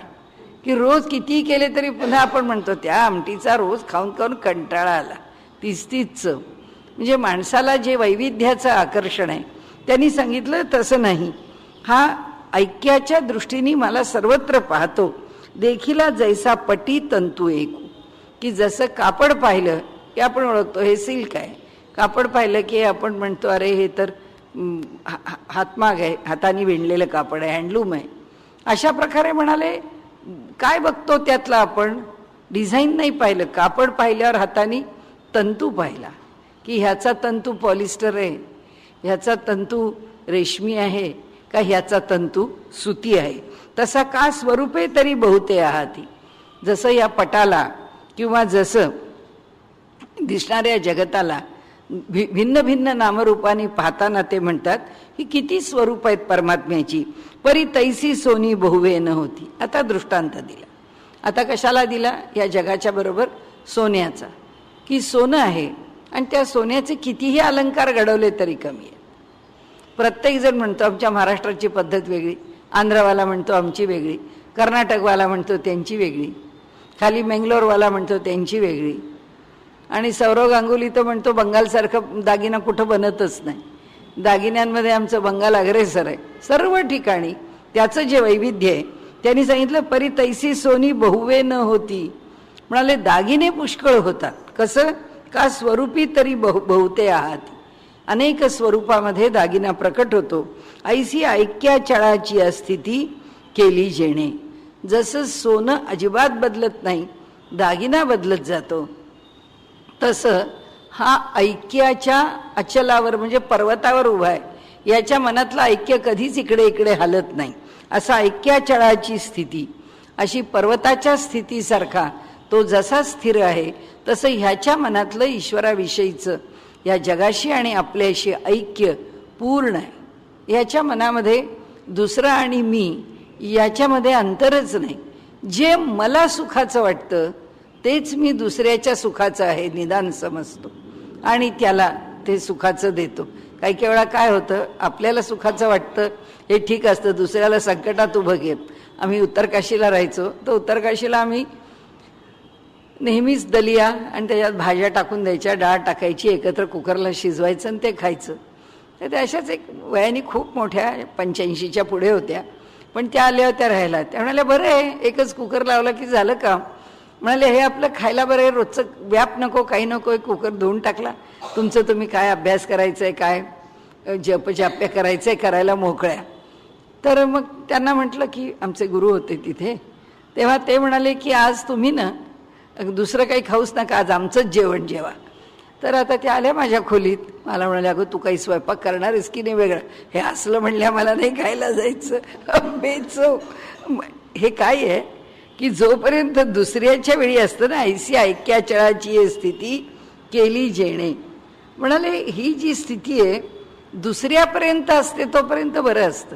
की रोज कितीही केले तरी पुन्हा आपण म्हणतो त्या आमटीचा रोज खाऊन खाऊन कंटाळा आला, तीच चव. म्हणजे माणसाला जे वैविध्याचं आकर्षण आहे त्यांनी सांगितलं तसं नाही. हा ऐक्याच्या दृष्टीने मला सर्वत्र पाहतो, देखीला जैसा पटी तंतू एकू. की जसं कापड पाहिलं की आपण ओळखतो हे सिल्क आहे, कापड पाहिलं की आपण म्हणतो अरे हे तर हातमाग आहे, हाताने विणलेलं कापड आहे, हँडलूम आहे. अशा प्रकारे म्हणाले काय बघतो त्यातला आपण? डिझाईन नाही पाहिलं, कापड पाहिल्यावर हाताने तंतू पाहिला की ह्याचा तंतू पॉलिस्टर आहे, ह्याचा तंतू रेशमी आहे का ह्याचा तंतू सुती आहे. तसा का स्वरूपे तरी बहुते आहाती. जसं या पटाला किंवा जसं दिसणाऱ्या जगताला भिन्न भिन्न नामरूपाने पाहताना ते म्हणतात की किती स्वरूप आहेत परमात्म्याची. परी तैसी सोनी बहुवे न होती. आता दृष्टांत दिला. आता कशाला दिला? या जगाच्या बरोबर सोन्याचा, की सोनं आहे आणि त्या सोन्याचे कितीही अलंकार घडवले तरी कमी आहे. प्रत्येक जण म्हणतो आमच्या महाराष्ट्राची पद्धत वेगळी, आंध्रवाला म्हणतो आमची वेगळी, कर्नाटकवाला म्हणतो त्यांची वेगळी, खाली मेंगलोरवाला म्हणतो त्यांची वेगळी, आणि सौरव गांगुली तर म्हणतो बंगालसारखं दागिना कुठं बनतच नाही, दागिन्यांमध्ये आमचं बंगाल अग्रेसर आहे. सर्व ठिकाणी त्याचं जे वैविध्य आहे त्यांनी सांगितलं परी तैसी सोनी बहुवे न होती. म्हणाले दागिने पुष्कळ होतात. कसं? का स्वरूपी तरी बहुते आहात. अनेक स्वरूपामध्ये दागिना प्रकट होतो. ऐसी ऐक्या चळाची अस्थिती केली जेणे. जसं सोनं अजिबात बदलत नाही, दागिना बदलत जातो, तसं हा ऐक्याच्या अचलावर म्हणजे पर्वतावर उभा आहे. याच्या मनातलं ऐक्य कधीच इकडे इकडे हालत नाही. असा ऐक्याचळाची स्थिती, अशी पर्वताच्या स्थितीसारखा तो जसा स्थिर आहे तसं ह्याच्या मनातलं ईश्वराविषयीचं या जगाशी आणि आपल्याशी ऐक्य पूर्ण आहे. ह्याच्या मनामध्ये दुसरं आणि मी याच्यामध्ये अंतरच नाही. जे मला सुखाचं वाटतं तेच मी दुसऱ्याच्या सुखाचं आहे निदान समजतो आणि त्याला ते सुखाचं देतो. काही काही वेळा काय होतं, आपल्याला सुखाचं वाटतं हे ठीक असतं, दुसऱ्याला संकटात उभं घेत. आम्ही उत्तरकाशीला राहायचो तर उत्तरकाशीला आम्ही नेहमीच दलिया आणि त्याच्यात भाज्या टाकून द्यायच्या, डाळ टाकायची, एकत्र कुकरला शिजवायचं आणि ते खायचं. तर त्या अशाच एक वयाने खूप मोठ्या 85च्या पुढे होत्या, पण त्या आल्या होत्या राहायला. त्या म्हणाल्या बरं आहे एकच कुकर लावला की झालं का? म्हणाले हे आपलं खायला बरं आहे, रोजचं व्याप नको, काही नको, एक कुकर धुवून टाकला, तुमचं तुम्ही काय अभ्यास करायचं आहे, काय जपजाप्य करायचं आहे, करायला मोकळ्या. तर मग त्यांना म्हटलं की आमचे गुरु होते तिथे, तेव्हा ते म्हणाले की आज तुम्ही ना दुसरं काही खाऊच नका, आज आमचंच जेवण जेवा. तर आता त्या आल्या माझ्या खोलीत, मला म्हणाल्या अगं तू काही स्वयंपाक करणार आहेस की नाही वेगळं? हे असलं म्हणल्या मला नाही खायला जायचं बेचव. हे काय आहे की जोपर्यंत दुसऱ्याच्या वेळी असतं ना, ऐसी ऐक्याचळाची स्थिती केली जेणे. म्हणाले ही जी स्थिती आहे दुसऱ्यापर्यंत असते तोपर्यंत बरं असतं.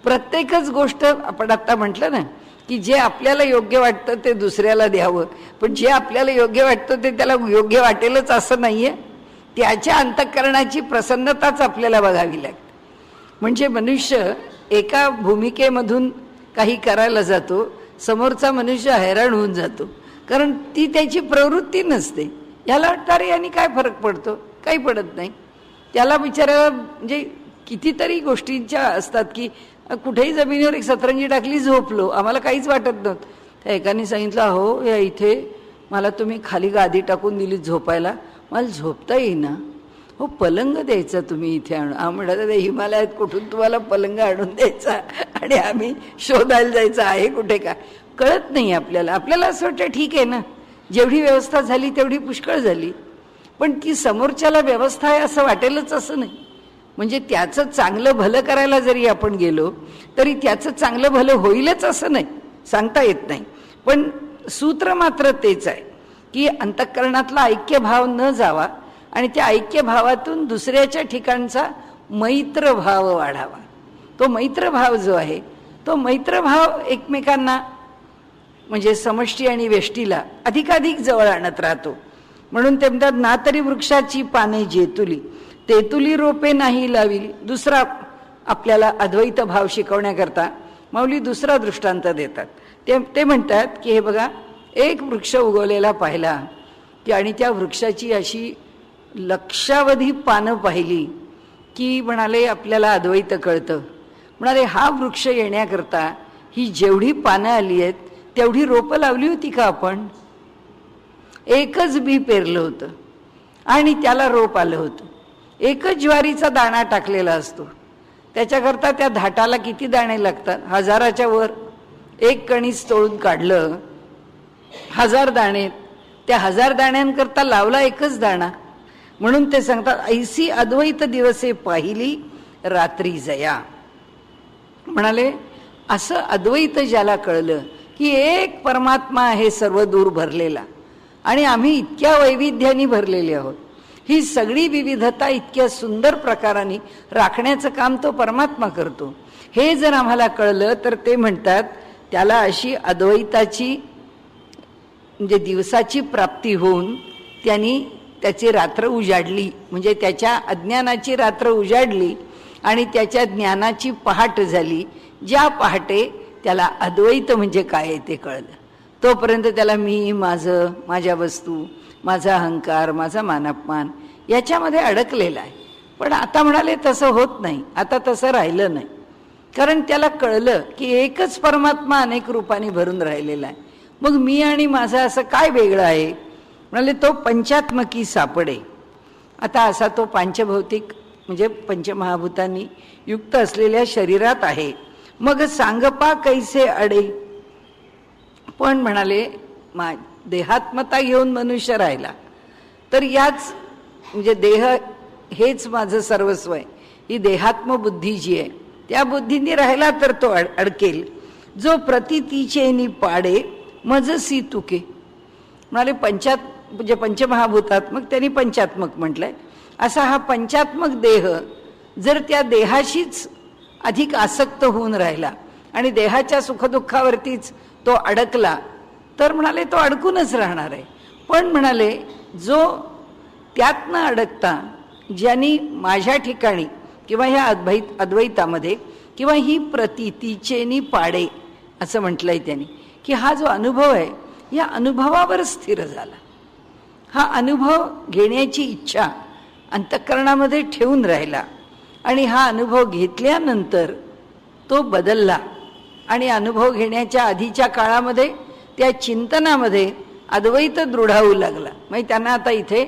प्रत्येकच गोष्ट आपण आत्ता म्हटलं ना की जे आपल्याला योग्य वाटतं ते दुसऱ्याला द्यावं, पण जे आपल्याला योग्य वाटतं ते त्याला योग्य वाटेलच असं नाही आहे. त्याच्या अंतःकरणाची प्रसन्नताच आपल्याला बघावी लागते. म्हणजे मनुष्य एका भूमिकेमधून काही करायला जातो, समोरचा मनुष्य हैराण होऊन जातो, कारण ती त्याची प्रवृत्ती नसते. याला वाटतं अरे यांनी काय फरक पडतो? काही पडत नाही. त्याला बिचारायला म्हणजे कितीतरी गोष्टींच्या असतात की कुठेही जमिनीवर एक सतरंजी टाकली झोपलो, आम्हाला काहीच वाटत नव्हतं. त्या एकाने सांगितलं हो या इथे मला तुम्ही खाली गादी टाकून दिली झोपायला, मला झोपता येईना. हो पलंग द्यायचा तुम्ही इथे आणून. म्हणत हिमालयात कुठून तुम्हाला पलंग आणून द्यायचा आणि आम्ही शोधायला जायचं आहे कुठे का कळत नाही आपल्याला. आपल्याला असं वाटतं ठीक आहे ना, जेवढी व्यवस्था झाली तेवढी पुष्कळ झाली, पण ती समोरच्याला व्यवस्था आहे असं वाटेलच असं नाही. म्हणजे त्याचं चांगलं भलं करायला जरी आपण गेलो तरी त्याचं चांगलं भलं होईलच असं नाही, सांगता येत नाही. पण सूत्र मात्र तेच आहे की अंतःकरणातला ऐक्यभाव न जावा आणि त्या ऐक्यभावातून दुसऱ्याच्या ठिकाणचा मैत्रभाव वाढावा. तो मैत्रभाव जो आहे तो मैत्रभाव एकमेकांना म्हणजे समष्टी आणि व्यष्टीला अधिकाधिक जवळ आणत राहतो. म्हणून ते म्हणतात ना तरी वृक्षाची पाने जेतुली तेतुली रोपे नाही लाविली. दुसरा आपल्याला अद्वैत भाव शिकवण्याकरता माऊली दुसरा दृष्टांत देतात. ते म्हणतात की हे बघा, एक वृक्ष उगवलेला पाहिला की आणि त्या वृक्षाची अशी लक्षावधी पानं पाहिली की म्हणाले आपल्याला अद्वैत कळतं. म्हणाले हा वृक्ष येण्याकरता ही जेवढी पानं आली आहेत तेवढी रोपं लावली होती का आपण? एकच बी पेरलं होतं आणि त्याला रोप आलं होतं. एकच ज्वारीचा दाणा टाकलेला असतो, त्याच्याकरता त्या धाटाला किती दाणे लागतात? 1000च्या वर. एक कणीस तोडून काढलं 1000 दाणे, त्या 1000 दाण्यांकरता लावला एकच दाणा. म्हणून ते सांगतात ऐसी अद्वैत दिवसे पाहिली रात्री जया. म्हणाले असं अद्वैत ज्याला कळलं की एक परमात्मा आहे सर्व दूर भरलेला आणि आम्ही इतक्या वैविध्याने भरलेले आहोत, ही सगळी विविधता इतक्या सुंदर प्रकाराने राखण्याचं काम तो परमात्मा करतो, हे जर आम्हाला कळलं तर ते म्हणतात त्याला अशी अद्वैताची म्हणजे दिवसाची प्राप्ती होऊन त्यांनी त्याची रात्र उजाडली. म्हणजे त्याच्या अज्ञानाची रात्र उजाडली आणि त्याच्या ज्ञानाची पहाट झाली. ज्या पहाटे त्याला अद्वैत म्हणजे काय आहे ते कळलं. तोपर्यंत त्याला मी, माझं, माझ्या वस्तू, माझा अहंकार, माझा मानापमान याच्यामध्ये अडकलेला आहे. पण आता म्हणाले तसं होत नाही, आता तसं राहिलं नाही. कारण त्याला कळलं की एकच परमात्मा अनेक रूपाने भरून राहिलेला आहे. मग मी आणि माझं असं काय वेगळं आहे? म्हणाले तो पंचात्मकी सापडे. आता असा तो पंचभौतिक म्हणजे पंचमहाभूतांनी युक्त असलेल्या शरीरात आहे. मग सांगपा कैसे अडे. पण म्हणाले देहात्मता घेऊन मनुष्य राहिला तर याच म्हणजे देह हेच माझं सर्वस्व आहे, ही देहात्म बुद्धी जी आहे त्या बुद्धीने राहिला तर तो अडकेल. जो प्रतितीचे नि पाडे मजसी तुके. म्हणाले म्हणजे पंचमहाभूतात्मक त्यांनी पंचात्मक म्हटलंय. असा हा पंचात्मक देह जर त्या देहाशीच अधिक आसक्त होऊन राहिला आणि देहाच्या सुखदुःखावरतीच तो अडकला तर म्हणाले तो अडकूनच राहणार आहे. पण म्हणाले जो त्यात न अडकता ज्यांनी माझ्या ठिकाणी किंवा ह्या अद्वैतामध्ये किंवा ही प्रतीतीचे नि पाडे असं म्हटलंय त्यांनी की हा जो अनुभव आहे या अनुभवावर स्थिर झाला. हा अनुभव घेण्याची इच्छा अंतःकरणामध्ये ठेवून राहिला आणि हा अनुभव घेतल्यानंतर तो बदलला आणि अनुभव घेण्याच्या आधीच्या काळामध्ये त्या चिंतनामध्ये अद्वैत दृढावू लागला. म्हणजे त्यांना आता इथे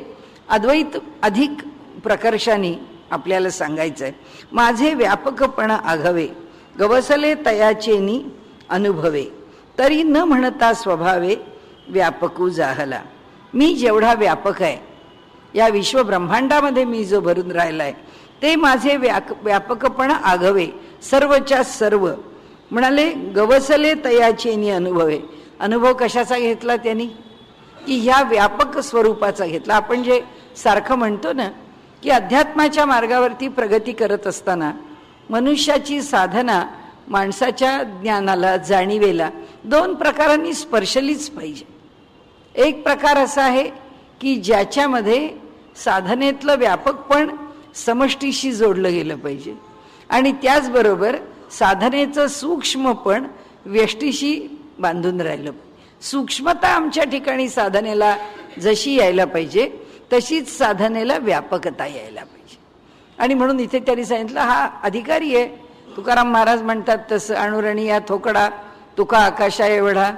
अद्वैत अधिक प्रकर्षाने आपल्याला सांगायचं आहे. माझे व्यापकपण आघवे गवसले तयाचेनी अनुभवे तरी न म्हणता स्वभावे व्यापकू जाहला. मी जेवढा व्यापक आहे या विश्वब्रह्मांडामध्ये मी जो भरून राहिला आहे ते माझे व्यापकपण आघवे सर्वच्या सर्व. म्हणाले गवसले तयाचेनी अनुभवे. अनुभव कशाचा घेतला त्यांनी की ह्या व्यापक स्वरूपाचा घेतला. आपण जे सारखं म्हणतो ना की अध्यात्माच्या मार्गावरती प्रगती करत असताना मनुष्याची साधना माणसाच्या ज्ञानाला जाणीवेला 2 प्रकारांनी स्पर्शलीच पाहिजे. एक प्रकार असा आहे की ज्याच्यामध्ये साधनेतलं व्यापकपण समष्टीशी जोडलं गेलं पाहिजे आणि त्याचबरोबर साधनेचं सूक्ष्मपण व्यष्टीशी बांधून राहिलं. सूक्ष्मता आमच्या ठिकाणी साधनेला जशी यायला पाहिजे तशीच साधनेला व्यापकता यायला पाहिजे. आणि म्हणून इथे त्यांनी सांगितलं हा अधिकारी आहे. तुकाराम महाराज म्हणतात तसं अणुरणी या थोकडा तुका आकाशा एवढा.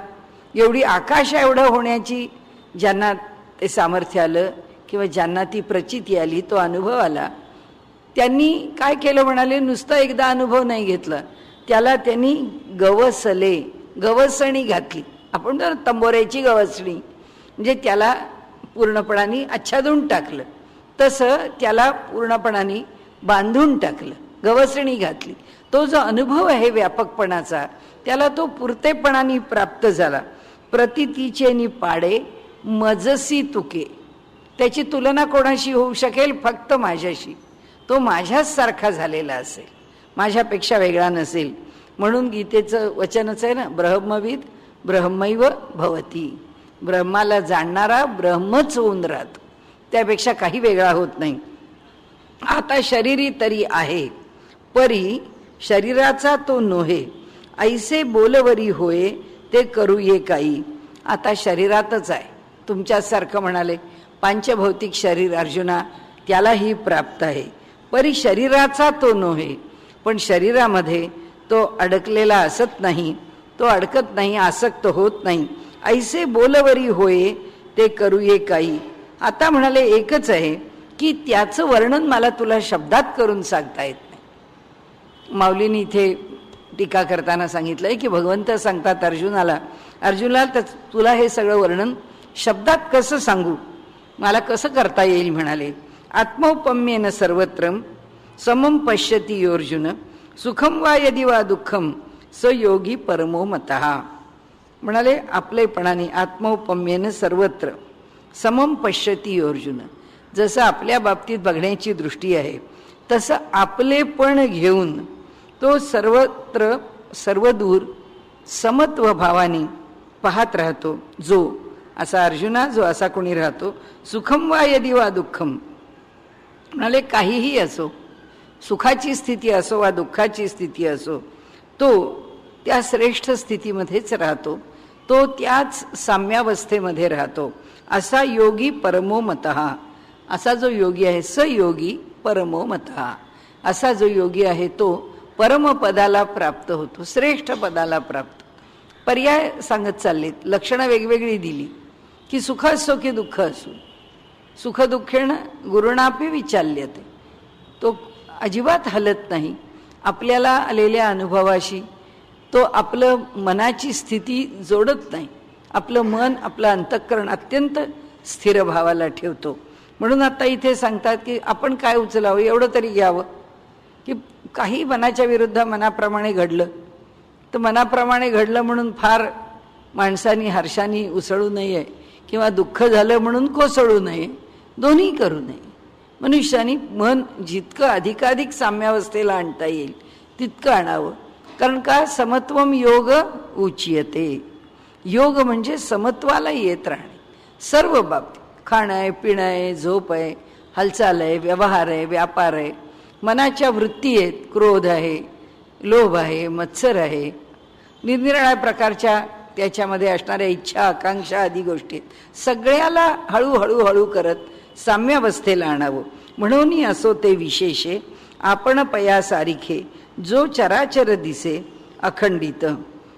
एवढी आकाशा एवढं होण्याची ज्यांना ते सामर्थ्य आलं किंवा ज्यांना ती प्रचिती आली, तो अनुभव आला, त्यांनी काय केलं म्हणाले, नुसतं एकदा अनुभव नाही घेतला, त्याला त्यांनी गवसणी घातली. आपण तर तंबोऱ्याची गवसणी म्हणजे त्याला पूर्णपणाने आच्छादून टाकलं, तसं त्याला पूर्णपणाने बांधून टाकलं, गवसणी घातली. तो जो अनुभव आहे व्यापकपणाचा, त्याला तो पुरतेपणाने प्राप्त झाला. प्रतितीचे नि पाडे मजसी तुके, त्याची तुलना कोणाशी होऊ शकेल? फक्त माझ्याशी. तो माझ्याच सारखा झालेला असेल, माझ्यापेक्षा वेगळा नसेल. म्हणून गीतेचं वचनच आहे ना, ब्रह्मविद ब्रह्मैव भवती. ब्रह्माला जाणणारा ब्रह्मच होऊन राहतो, त्यापेक्षा काही वेगळा होत नाही. आता शरीरी तरी आहे, परी शरीराचा तो नोहे. ऐसे बोलवरी होय ते करू ये काही. आता शरीरातच आहे, तुमच्यासारखं म्हणाले पांचभौतिक शरीर अर्जुना, त्यालाही प्राप्त आहे. परी शरीराचा तो नोहे, पण शरीरामध्ये तो अडकलेला असत नाही, तो अडकत नाही, आसक्त होत नाही. ऐसे बोलवरी होय ते करू ये काही. आता म्हणाले एकच आहे की त्याचं वर्णन मला तुला शब्दात करून सांगता येत नाही. माऊलींनी इथे टीका करताना सांगितलंय की भगवंत सांगतात अर्जुनाला तुला हे सगळं वर्णन शब्दात कसं सांगू, मला कसं करता येईल म्हणाले. आत्मौपम्येन सर्वत्र समम पश्यती अर्जुन, सुखम वा यदि वा दुःखम स योगी परमो मतः. म्हणाले आपलेपणाने आत्मौपम्येन सर्वत्र समम पश्यती अर्जुन, जसं आपल्या बाबतीत बघण्याची दृष्टी आहे तसं आपलेपण घेऊन तो सर्वत्र सर्वदूर समत्व भावाने पाहत राहतो. जो असा अर्जुना, जो असा कोणी राहतो, सुखम वा यदि वा दुःखम, म्हणाले काहीही असो, सुखाची स्थिती असो वा दुःखाची स्थिती असो, तो त्या श्रेष्ठ स्थितीमध्येच राहतो, तो त्याच साम्यावस्थेमध्ये राहतो. असा योगी परमो मतः, असा जो योगी आहे, स योगी परमो मतः, असा जो योगी आहे तो परमपदाला प्राप्त होतो, श्रेष्ठ पदाला प्राप्त. पर्याय सांगत चाललेत, लक्षणं वेगवेगळी दिली की सुख असो की दुःख असो, सुख दुःखेण गुरुणापी विचाल्यते, तो अजिबात हलत नाही. आपल्याला आलेल्या अनुभवाशी तो आपलं मनाची स्थिती जोडत नाही, आपलं मन, आपलं अंतःकरण अत्यंत स्थिर भावाला ठेवतो. म्हणून आता इथे सांगतात की आपण काय उचलावं, एवढं तरी घ्यावं की काही मनाच्या विरुद्ध मनाप्रमाणे घडलं तर मनाप्रमाणे घडलं म्हणून फार माणसानी हर्षानी उसळू नये, किंवा दुःख झालं म्हणून कोसळू नये, दोन्ही करू नये. मनुष्याने मन जितकं अधिकाधिक साम्यावस्थेला आणता येईल तितकं आणावं. कारण का, समत्वम योग उच्यते. योग म्हणजे समत्वाला येत राहणे, सर्व बाबतीत. खाणं आहे, पिणं आहे, झोप आहे, हालचाल आहे, व्यवहार आहे, व्यापार आहे, मनाच्या वृत्ती आहेत, क्रोध आहे, लोभ आहे, मत्सर आहे, निरनिराळ्या प्रकारच्या त्याच्यामध्ये असणाऱ्या इच्छा, आकांक्षा आदी गोष्टी आहेत. सगळ्याला हळूहळू हळू करत साम्यावस्थेला आणावं. म्हणून असो ते विशेषे आपण पया सारिखे, जो चराचर दिसे अखंडित.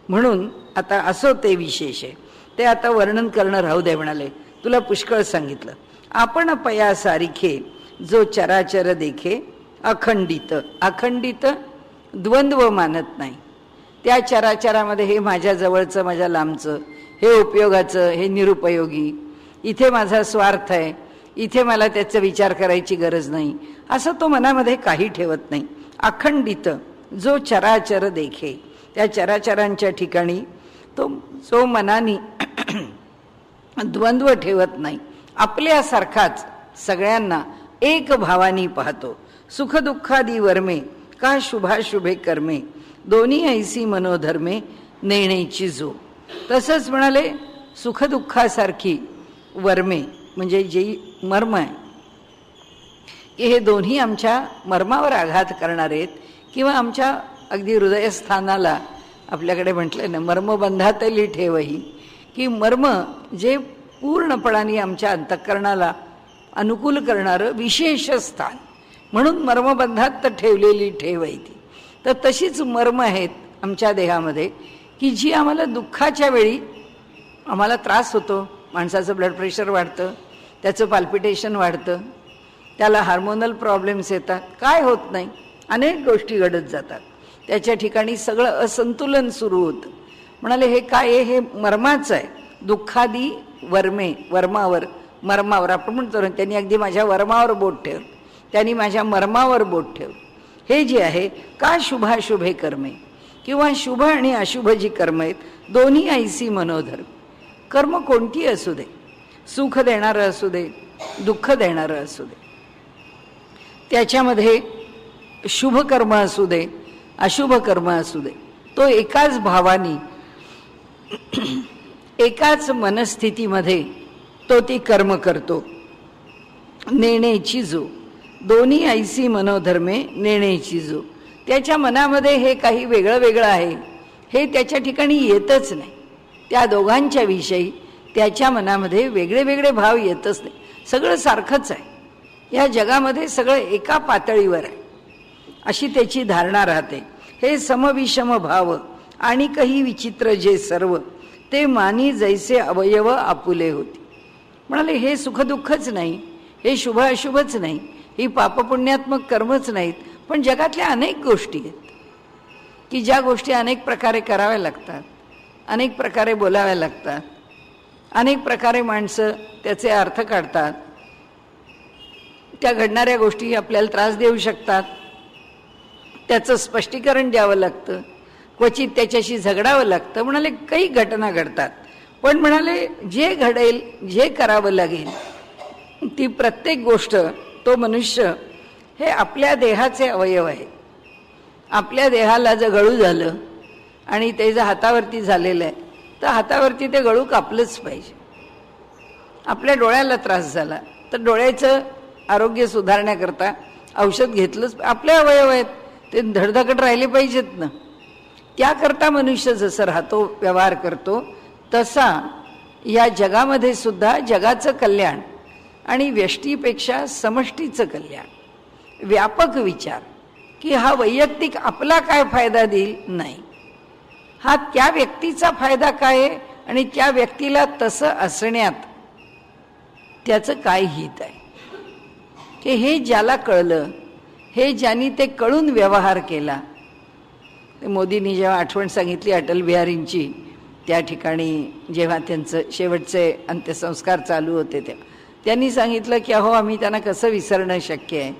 म्हणून आता असो ते विशेष आहे, ते आता वर्णन करणं राहू दे म्हणाले, तुला पुष्कळ सांगितलं. आपण पया सारिखे, जो चराचर देखे अखंडित. अखंडित द्वंद्व मानत नाही. त्या चराचरामध्ये हे माझ्या जवळचं, माझ्या लांबचं, हे उपयोगाचं, हे निरुपयोगी, इथे माझा स्वार्थ आहे, इथे मला त्याचा विचार करायची गरज नाही, असं तो मनामध्ये काही ठेवत नाही. अखंडित जो चराचर देखे, त्या चराचरांच्या ठिकाणी तो जो मनाने द्वंद्व ठेवत नाही, आपल्यासारखाच सगळ्यांना एक भावानी पाहतो. सुखदुःखादी वर्मे का शुभाशुभे कर्मे, दोन्ही ऐसी मनोधर्मे नेण्याची जो. तसंच म्हणाले सुखदुःखासारखी वर्मे म्हणजे जे मर्म आहे, की हे दोन्ही आमच्या मर्मावर आघात करणारे आहेत, किंवा आमच्या अगदी हृदयस्थानाला आपल्याकडे म्हटलं ना, मर्मबंधातली ठेवही, की मर्म जे पूर्णपणाने आमच्या अंतःकरणाला अनुकूल करणारं विशेष स्थान, म्हणून मर्मबंधात तर ठेवलेली ठेव आहे ती. तर तशीच मर्म आहेत आमच्या देहामध्ये, की जी आम्हाला दुःखाच्या वेळी आम्हाला त्रास होतो. माणसाचं ब्लड प्रेशर वाढतं, त्याचं पाल्पिटेशन वाढतं, त्याला हार्मोनल प्रॉब्लेम्स येतात, काय होत नाही, अनेक गोष्टी घडत जातात. त्याच्या ठिकाणी सगळं असंतुलन सुरू होतं. म्हणाले हे काय आहे, हे मर्माचं आहे. दुःखादी मर्मावर आपण म्हणतो ना, त्यांनी अगदी माझ्या वर्मावर बोट ठेवलं, त्यांनी माझ्या मर्मावर बोट ठेवलं. हे जे आहे का शुभाशुभे कर्मे, किंवा शुभ आणि अशुभ जी कर्म आहेत दोन्ही ऐसी मनोधर्म. कर्म कोणती असू दे, सुख देणारं असू दे, दुःख देणारं असू दे, त्याच्यामध्ये शुभ कर्म असू दे, अशुभ कर्म असू दे, तो एकाच भावानी एकाच मनस्थितीमध्ये तो ती कर्म करतो. नेणेची जो, दोन्ही ऐसी मनोधर्मे नेणेची जो. त्याच्या मनामध्ये हे काही वेगळं वेगळं आहे हे त्याच्या ठिकाणी येतच नाही. त्या दोघांच्या विषयी त्याच्या मनामध्ये वेगळे वेगळे भाव येतच नाही. सगळं सारखंच आहे, या जगामध्ये सगळं एका पातळीवर आहे अशी त्याची धारणा राहते. हे समविषम भाव आणि काही विचित्र जे सर्व, ते मानी जैसे अवयव आपुले होती. म्हणाले हे सुखदुःखच नाही, हे शुभ अशुभच नाही, ही पापपुण्यात्मक कर्मच नाहीत, पण जगातल्या अनेक गोष्टी आहेत की ज्या गोष्टी अनेक प्रकारे कराव्या लागतात, अनेक प्रकारे बोलाव्या लागतात, अनेक प्रकारे माणसं त्याचे अर्थ काढतात. त्या घडणाऱ्या गोष्टी आपल्याला त्रास देऊ शकतात, त्याचं स्पष्टीकरण द्यावं लागतं, क्वचित त्याच्याशी झगडावं लागतं. म्हणाले काही घटना घडतात, पण म्हणाले जे घडेल, जे करावं लागेल, ती प्रत्येक गोष्ट, तो मनुष्य हे आपल्या देहाचे अवयव आहे. आपल्या देहाला जर गळू झालं आणि ते जर हातावरती झालेलं आहे तर हातावरती ते गळू कापलंच पाहिजे. आपल्या डोळ्याला त्रास झाला तर डोळ्याचं आरोग्य सुधारण्याकरता औषध घेतलंच. आपले अवयव आहेत, ते धडधकट राहिले पाहिजेत ना. त्याकरता मनुष्य जसं राहतो, व्यवहार करतो, तसा या जगामध्ये सुद्धा जगाचं कल्याण आणि व्यष्टीपेक्षा समष्टीचं कल्याण, व्यापक विचार, की हा वैयक्तिक आपला काय फायदा देईल, नाही, हा त्या व्यक्तीचा फायदा काय आहे आणि त्या व्यक्तीला तसं असण्यात त्याचं काय हित आहे, की हे ज्याला कळलं, हे ज्यांनी ते कळून व्यवहार केला. मोदींनी जेव्हा आठवण सांगितली अटल बिहारींची, त्या ठिकाणी जेव्हा त्यांचं शेवटचे अंत्यसंस्कार चालू होते तेव्हा त्यांनी सांगितलं की अहो आम्ही त्यांना कसं विसरणं शक्य आहे.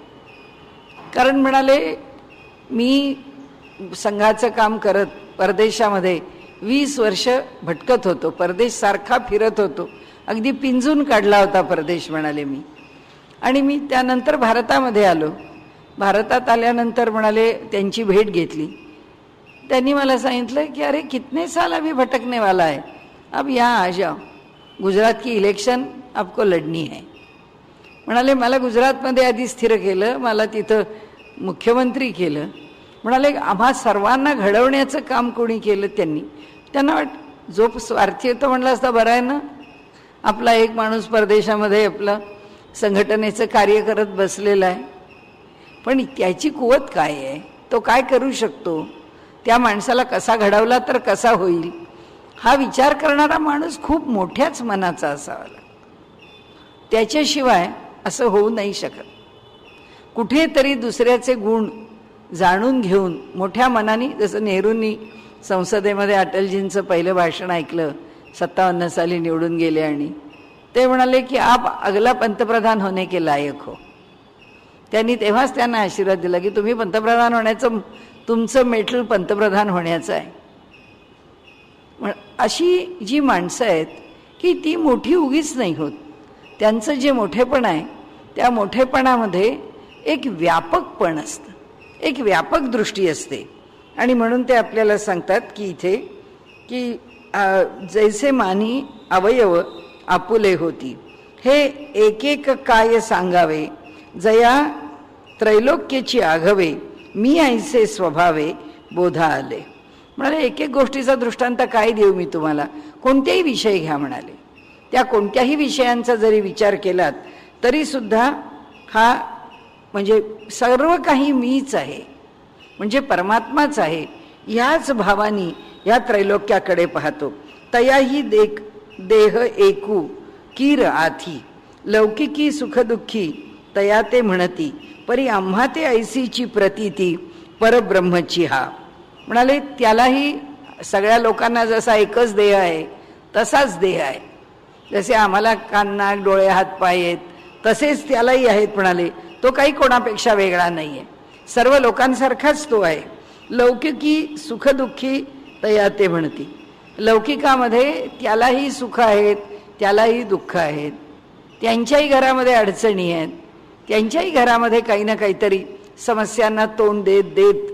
कारण म्हणाले मी संघाचं काम करत परदेशामध्ये 20 वर्ष भटकत होतो, परदेश सारखा फिरत होतो, अगदी पिंजून काढला होता परदेश म्हणाले मी. आणि मी त्यानंतर भारतामध्ये आलो. भारतात आल्यानंतर म्हणाले त्यांची भेट घेतली. त्यांनी मला सांगितलं की अरे कितने साल अभी भटकने वाला है, अब यहाँ आ जाओ, गुजरात की इलेक्शन आपको लढणी आहे. म्हणाले मला गुजरातमध्ये आधी स्थिर केलं, मला तिथं मुख्यमंत्री केलं. म्हणाले आम्हा सर्वांना घडवण्याचं काम कोणी केलं, त्यांनी. त्यांना जो स्वार्थी होतं म्हणलं असता बरं आहे ना, आपला एक माणूस परदेशामध्ये आपलं संघटनेचं कार्य करत बसलेला आहे, पण त्याची कुवत काय आहे, तो काय करू शकतो, त्या माणसाला कसा घडवला तर कसा होईल, हा विचार करणारा माणूस खूप मोठ्याच मनाचा असावा लागतो. त्याच्याशिवाय असं होऊ नाही शकत. कुठेतरी दुसऱ्याचे गुण जाणून घेऊन मोठ्या मनाने, जसं नेहरूंनी संसदेमध्ये अटलजींचं पहिलं भाषण ऐकलं, 57 साली निवडून गेले आणि ते म्हणाले की आप अगला पंतप्रधान होने के लायक हो. त्यांनी तेव्हाच त्यांना आशीर्वाद दिला की तुम्ही पंतप्रधान होण्याचं, तुमचं मेटल पंतप्रधान होण्याचं आहे. अशी जी माणसं आहेत की ती मोठी उगीच नाही होत. त्यांचं जे मोठेपण आहे त्या मोठेपणामध्ये एक व्यापकपण असतं, एक व्यापक दृष्टी असते. आणि म्हणून ते आपल्याला सांगतात की इथे की जैसे मानी अवयव आपुले होती, हे एक एक काय सांगावे, जया त्रैलोक्याची आघवे, मी ऐसे स्वभावे बोधा आले. म्हणाले एक एक गोष्टीचा दृष्टांत काय देऊ मी तुम्हाला, कोणत्याही विषय घ्या म्हणाले. त्या कोणत्याही विषयांचा जरी विचार केलात तरी सुद्धा हा म्हणजे सर्व काही मीच आहे, म्हणजे परमात्माच आहे, ह्याच भावानी या त्रैलोक्याकडे पाहतो. तयाही देह एकू कीर आथी, लौकिकी सुखदुःखी तया ते म्हणती, परी आम्हा ते ऐसीची प्रतीती परब्रह्मची हा. म्हणाले त्यालाही सगळ्या लोकांना जसा एकच देह आहे तसाच देह आहे. जसे आम्हाला कान नाक डोळे हात पाय आहेत तसेच त्यालाही आहेत. म्हणाले तो काही कोणापेक्षा वेगळा नाही आहे, सर्व लोकांसारखाच तो आहे. लौकिकी सुखदुःखी तया ते म्हणती, लौकिकामध्ये त्यालाही सुख आहेत त्यालाही दुःख आहेत, त्यांच्याही घरामध्ये अडचणी आहेत, त्यांच्याही घरामध्ये काही ना काहीतरी समस्यांना तोंड देत देत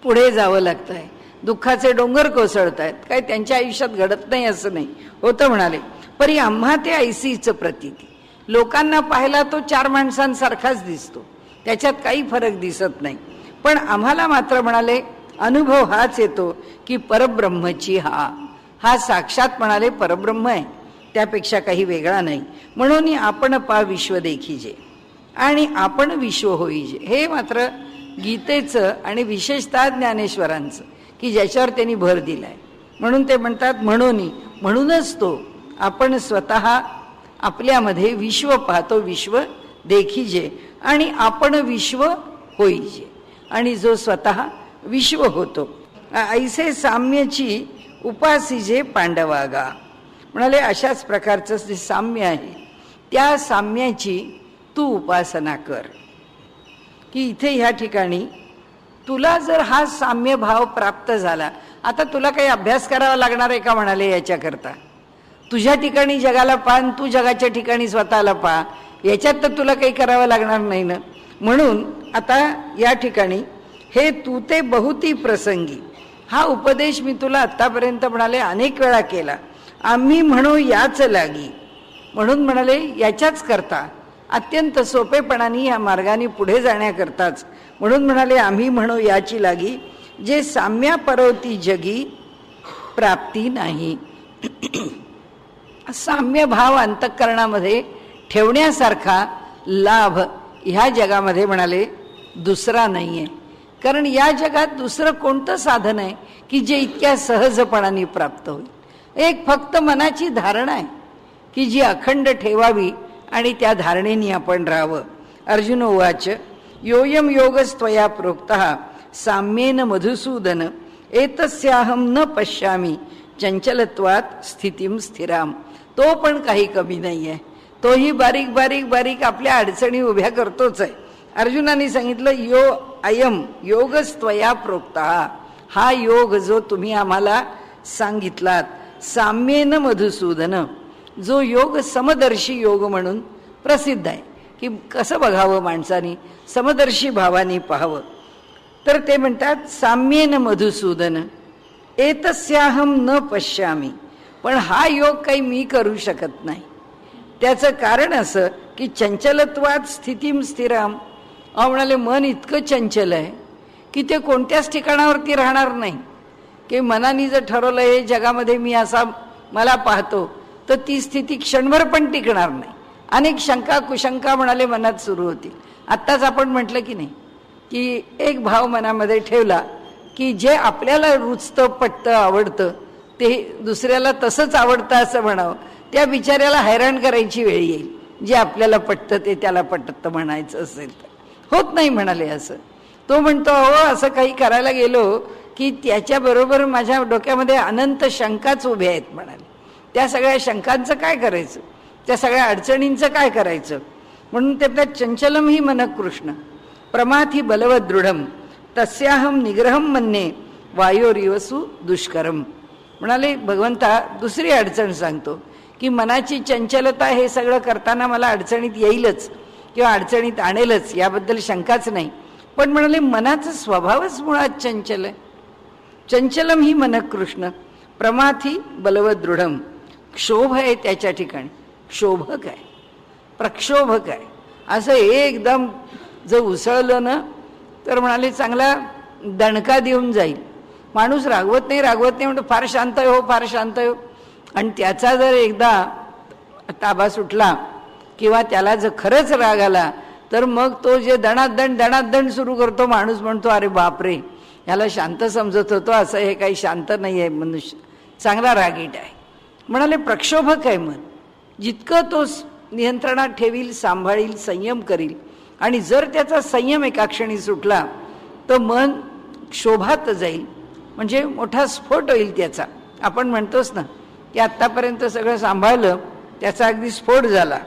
पुढे जावं लागतं आहे. दुःखाचे डोंगर कोसळत आहेत, काय त्यांच्या आयुष्यात घडत नाही असं नाही होतं. म्हणाले परी आम्हा ते ऐसीच प्रतीती, लोकांना पाहिला तो चार माणसांसारखाच दिसतो, त्याच्यात काही फरक दिसत नाही. पण आम्हाला मात्र म्हणाले अनुभव हाच येतो की परब्रह्मची हा साक्षात म्हणाले परब्रह्म आहे, त्यापेक्षा काही वेगळा नाही. म्हणून आपण पा विश्व देखीजे आणि आपण विश्व होईजे, हे मात्र गीतेचं आणि विशेषतः ज्ञानेश्वरांचं की ज्याच्यावर त्यांनी भर दिलाय. म्हणून ते म्हणतात म्हणूनच तो आपण स्वतः आपल्यामध्ये विश्व पाहतो, विश्व देखीजे आणि आपण विश्व होईजे, आणि जो स्वतः विश्व होतो. ऐसे साम्यची उपासीजे पांडवागा. म्हणाले अशाच प्रकारचं जे साम्य आहे त्या साम्याची तू उपासना कर. की इथे ह्या ठिकाणी तुला जर हा साम्य भाव प्राप्त झाला, आता तुला काही अभ्यास करावा लागणार आहे का म्हणाले याच्याकरता. तुझ्या ठिकाणी जगाला पाहा, तू जगाच्या ठिकाणी स्वतःला पहा, याच्यात तर तुला काही करावं लागणार नाही ना. म्हणून आता या ठिकाणी हे तू ते बहुती प्रसंगी हा उपदेश मी तुला आत्तापर्यंत म्हणाले अनेक वेळा केला. आम्ही म्हणू याच लागी, म्हणून म्हणाले याच्याच करता अत्यंत सोपेपणाने या मार्गाने पुढे जाण्याकरताच म्हणून म्हणाले आम्ही म्हणू याची लागी, जे साम्या परवती जगी प्राप्ती नाही. साम्य भाव अंतःकरणामध्ये ठेवण्यासारखा लाभ ह्या जगामध्ये म्हणाले दुसरा नाहीये. कारण या जगात दुसरं कोणतं साधन आहे की जे इतक्या सहजपणाने प्राप्त होईल. एक फक्त मनाची धारणा आहे की जी अखंड ठेवावी आणि त्या धारणेने आपण राहावं. अर्जुन उवाच योयम योगस्त्वया प्रोक्तः साम्येन मधुसूदन एतस्याहम न पश्यामी चंचलत्वात स्थितीम स्थिराम. तो पण काही कमी नाही आहे, तोही बारीक बारीक बारीक आपल्या अडचणी उभ्या करतोच आहे. अर्जुनाने सांगितलं अयम योगस्त्वया प्रोक्तः, हा योग जो तुम्ही आम्हाला सांगितलात, साम्येन मधुसूदन, जो योग समदर्शी योग म्हणून प्रसिद्ध आहे की कसं बघावं माणसानी, समदर्शी भावानी पाहावं. तर ते म्हणतात साम्येन मधुसूदन एतस्याहम न पश्यामी. पण हा योग काही मी करू शकत नाही. त्याचं कारण असं की चंचलत्वात स्थितीम स्थिराम. म्हणाले मन इतकं चंचल आहे की ते कोणत्याच ठिकाणावरती राहणार नाही. की मनाने जर ठरवलं हे जगामध्ये मी असा मला पाहतो तर ती स्थिती क्षणभर पण टिकणार नाही. अनेक शंका कुशंका म्हणाले मनात सुरू होतील. आत्ताच आपण म्हटलं की नाही की एक भाव मनामध्ये ठेवला की जे आपल्याला रुचतं पटतं आवडतं ते दुसऱ्याला तसंच आवडतं असं म्हणावं, त्या बिचाऱ्याला हैराण करायची वेळ येईल. जे आपल्याला पटतं ते त्याला पटतं म्हणायचं असेल तर होत नाही म्हणाले असं. तो म्हणतो अहो असं काही करायला गेलो की त्याच्याबरोबर माझ्या डोक्यामध्ये अनंत शंकाच उभ्या आहेत म्हणाले. त्या सगळ्या शंकांचं काय करायचं, त्या सगळ्या अडचणींचं काय करायचं. म्हणून ते चंचलम ही मन कृष्ण प्रमाथी बलवत दृढम तस्याहम निग्रहम मन्ये वायोरिवसु दुष्करम. म्हणाले भगवंता दुसरी अडचण सांगतो की मनाची चंचलता हे सगळं करताना मला अडचणीत येईलच किंवा अडचणीत आणेलच, याबद्दल शंकाच नाही. पण म्हणाले मनाचा स्वभावच मुळात चंचल आहे. चंचलम ही मन कृष्ण प्रमाथी बलवत दृढम. क्षोभ आहे त्याच्या ठिकाणी, क्षोभक आहे, प्रक्षोभक आहे. असं एकदम जर उसळलं ना तर म्हणाले चांगला दणका देऊन जाईल. माणूस रागवत नाही म्हणतो फार शांत हो फार शांत हो. आणि त्याचा जर एकदा ताबा सुटला किंवा त्याला जर खरंच राग आला तर मग तो जे दणादण सुरू करतो, माणूस म्हणतो अरे बापरे ह्याला शांत समजत होतो, असं हे काही शांत नाही आहे मनुष्य, चांगला रागीट आहे. म्हणाले प्रक्षोभक आहे मन. जितकं तो नियंत्रणात ठेवील, सांभाळील, संयम करील. आणि जर त्याचा संयम एका क्षणी सुटला तर मन क्षोभात जाईल, म्हणजे मोठा स्फोट होईल त्याचा. आपण म्हणतोच ना की आत्तापर्यंत सगळं सांभाळलं, त्याचा अगदी स्फोट झाला.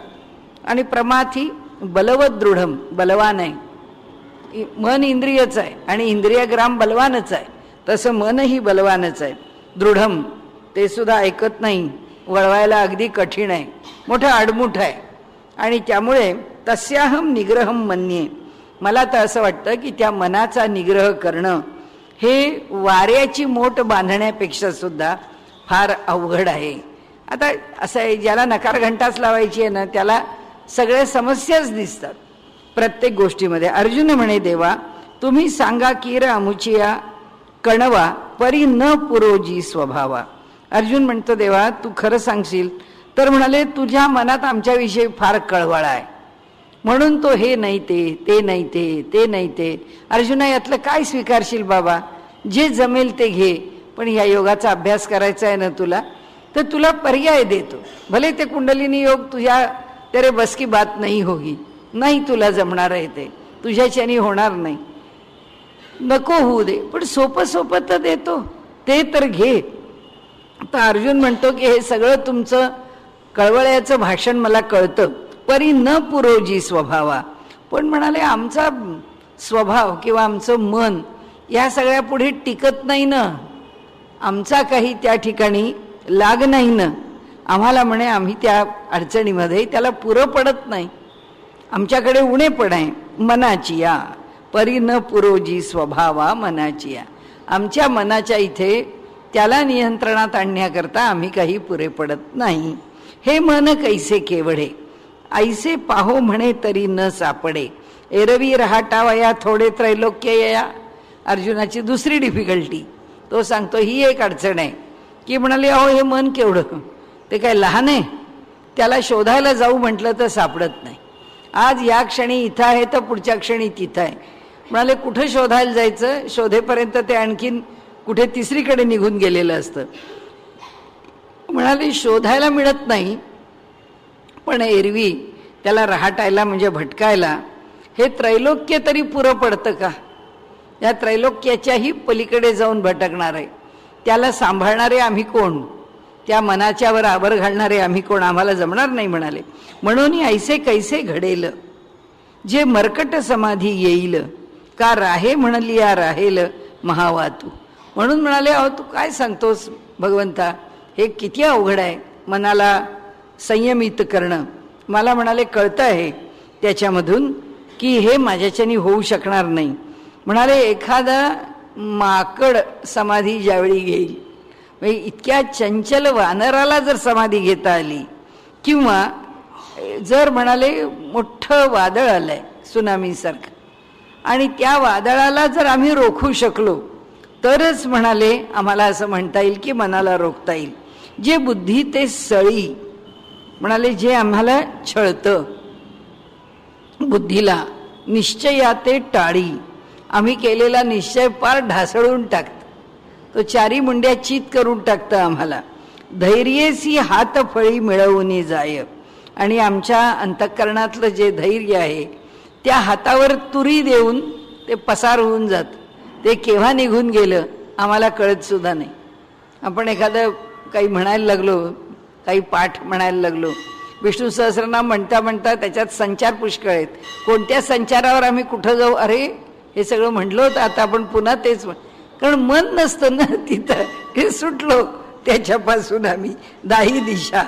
आणि प्रमाथी बलवत दृढम, बलवान आहे. मन इंद्रियच आहे आणि इंद्रियग्राम बलवानच आहे, तसं मनही बलवानच आहे. दृढम, ते सुद्धा ऐकत नाही, वळवायला अगदी कठीण आहे, मोठं आडमुठ आहे. आणि त्यामुळे तस्याहम निग्रहम मन्ये, मला तर असं वाटतं की त्या मनाचा निग्रह करणं हे वाऱ्याची मोट बांधण्यापेक्षा सुद्धा फार अवघड आहे. आता असं आहे, ज्याला नकार घंटाच लावायची आहे ना, त्याला सगळ्या समस्याच दिसतात प्रत्येक गोष्टीमध्ये. अर्जुन म्हणे, देवा तुम्ही सांगा कीर अमुचिया कणवा परी न पुरोजी स्वभावा. अर्जुन म्हणतो, देवा तू खरं सांगशील तर म्हणाले तुझ्या मनात आमच्याविषयी फार कळवळ आहे, म्हणून तो हे नाही ते नाही ते नाही ते. अर्जुना यातलं काय स्वीकारशील बाबा, जे जमेल ते घे, पण ह्या योगाचा अभ्यास करायचा आहे ना तुला, तर तुला पर्याय देतो. भले ते कुंडलिनी योग तुझ्या तेरे बस की बात नाही होगी, नाही तुला जमणार आहे, ते तुझ्याच्यानी होणार नाही, नको होऊ दे, पण सोपं सोपं तर देतो, ते तर घे. तर अर्जुन म्हणतो की हे सगळं तुमचं कळवळ्याचं भाषण मला कळतं, परी न पुरोजी स्वभावा. पण म्हणाले आमचा स्वभाव किंवा आमचं मन या सगळ्या पुढे टिकत नाही ना, आमचा काही त्या ठिकाणी लाग नाही ना. आम्हाला म्हणे आम्ही त्या अडचणीमध्ये त्याला पुरं पडत नाही, आमच्याकडे उणेपण आहे मनाची. या परी न पुरोजी स्वभावा मनाची या, आमच्या मनाच्या इथे त्याला नियंत्रणात आणण्याकरता आम्ही काही पुरे पडत नाही. हे मन कैसे केवढे ऐसे पाहो म्हणे तरी न सापडे, एरवी रहाटावया थोडे त्रैलोक्य या. अर्जुनाची दुसरी डिफिकल्टी तो सांगतो, ही एक अडचण आहे की म्हणाले अहो हे मन केवढं, ते काय लहान आहे, त्याला शोधायला जाऊ म्हटलं तर सापडत नाही. आज या क्षणी इथं आहे तर पुढच्या क्षणी तिथं आहे. म्हणाले कुठं शोधायला जायचं, शोधेपर्यंत ते आणखीन कुठे तिसरीकडे निघून गेलेलं असतं. म्हणाले शोधायला मिळत नाही, पण एरवी त्याला रहाटायला म्हणजे भटकायला हे त्रैलोक्य तरी पुरं पडतं का. या त्रैलोक्याच्याही पलीकडे जाऊन भटकणार आहे, त्याला सांभाळणारे आम्ही कोण, त्या मनाच्यावर आवर घालणारे आम्ही कोण, आम्हाला जमणार नाही. म्हणाले म्हणून ऐसे कैसे घडेल जे मरकट समाधी येईल, का राहे म्हणली या राहेल महावातू. म्हणून म्हणाले अहो तू काय सांगतोस भगवंता, हे किती अवघड आहे मनाला संयमित करणं. मला म्हणाले कळतं आहे त्याच्यामधून की हे माझ्याच्यानी होऊ शकणार नाही. म्हणाले एखादा माकड समाधी ज्यावेळी घेईल, म्हणजे इतक्या चंचल वानराला जर समाधी घेता आली, किंवा जर म्हणाले मोठं वादळ आलंय सुनामीसारखं आणि त्या वादळाला जर आम्ही रोखू शकलो तरच म्हणाले आम्हाला असं म्हणता येईल की मनाला रोखता येईल. जे बुद्धी ते सळी, म्हणाले जे आम्हाला छळतं बुद्धीला, निश्चया ते टाळी, आम्ही केलेला निश्चय पार ढासळून टाकतं, तो चारी मुंड्या चित करून टाकतं आम्हाला. धैर्येसी हात फळी मिळवून जाय, आणि आमच्या अंतःकरणातलं जे धैर्य आहे त्या हातावर तुरी देऊन ते पसार होऊन जातं. ते केव्हा निघून गेलं आम्हाला कळत सुद्धा नाही. आपण एखादं काही म्हणायला लागलो, काही पाठ म्हणायला लागलो, विष्णू सहस्रनाम म्हणता म्हणता त्याच्यात संचार पुष्कळ आहेत, कोणत्या संचारावर आम्ही कुठं जाऊ, अरे हे सगळं म्हटलं होतं आता आपण पुन्हा तेच कारण मन नसतं ना तिथं, हे सुटलो त्याच्यापासून आम्ही दाही दिशा.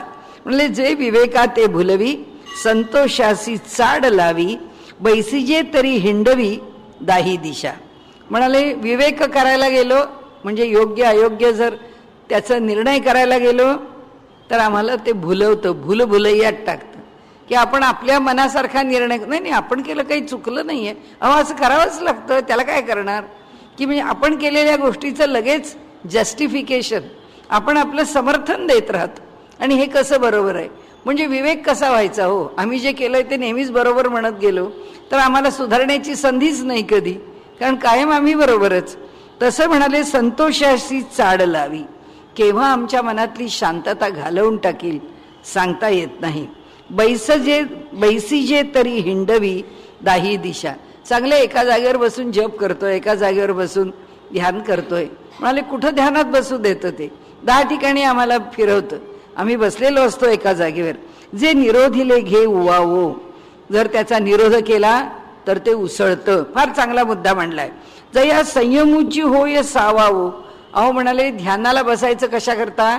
म्हणजे जे विवेका ते भुलवी, संतोषासी चाड लावी, बैसीजे तरी हिंडवी दाही दिशा. म्हणाले विवेक करायला गेलो म्हणजे योग्य अयोग्य जर त्याचा निर्णय करायला गेलो तर आम्हाला ते भुलवतं, भुलभुलैयात टाकतं की आपण आपल्या मनासारखा निर्णय नाही, आपण केलं काही चुकलं नाही आहे, अहो असं करावंच लागतं, त्याला काय करणार. की म्हणजे आपण केलेल्या गोष्टीचं लगेच जस्टिफिकेशन, आपण आपलं समर्थन देत राहतो. आणि हे कसं बरोबर आहे, म्हणजे विवेक कसा व्हायचा हो, आम्ही जे केलंय ते नेहमीच बरोबर म्हणत गेलो तर आम्हाला सुधारण्याची संधीच नाही कधी, कारण कायम आम्ही बरोबरच. तसं म्हणाले संतोषाशी चाड लावी, केव्हा आमच्या मनातली शांतता घालवून टाकील सांगता येत नाही. बैसीजे तरी हिंडवी दाही दिशा. चांगले एका जागेवर बसून जप करतोय, एका जागेवर बसून ध्यान करतोय. म्हणाले कुठं ध्यानात बसू देतं ते, 10 ठिकाणी आम्हाला फिरवतं. आम्ही बसलेलो असतो एका जागेवर. जे निरोधिले घे उवावो, जर त्याचा निरोध केला तर ते उसळतं. फार चांगला मुद्दा मांडलाय. जया संयमूची होय सावावो. अहो म्हणाले ध्यानाला बसायचं कशा करता,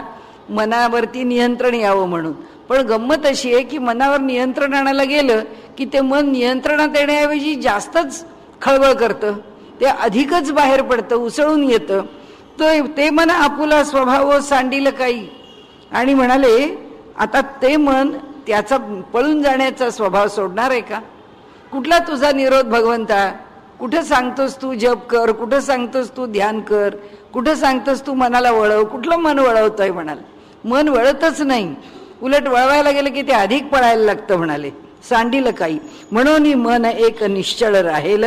मनावरती नियंत्रण यावं म्हणून. पण गंमत अशी आहे की मनावर नियंत्रण आणायला गेलं की ते मन नियंत्रणात येण्याऐवजी जास्तच खळबळ करतं, ते अधिकच बाहेर पडतं, उसळून येतं. ते मन आपुला स्वभाव सांडिल काही. आणि म्हणाले आता ते मन त्याचा पळून जाण्याचा स्वभाव सोडणार आहे का? कुठला तुझा निरोध भगवंता? कुठं सांगतोस तू जप कर, कुठं सांगतोस तू ध्यान कर, कुठं सांगतोस तू मनाला वळव? कुठलं मन वळवतोय म्हणाल? मन वळतच नाही, उलट वळवायला गेलं की ते अधिक पळायला लागतं. म्हणाले सांडिल काही. म्हणून मन एक निश्चळ राहेल,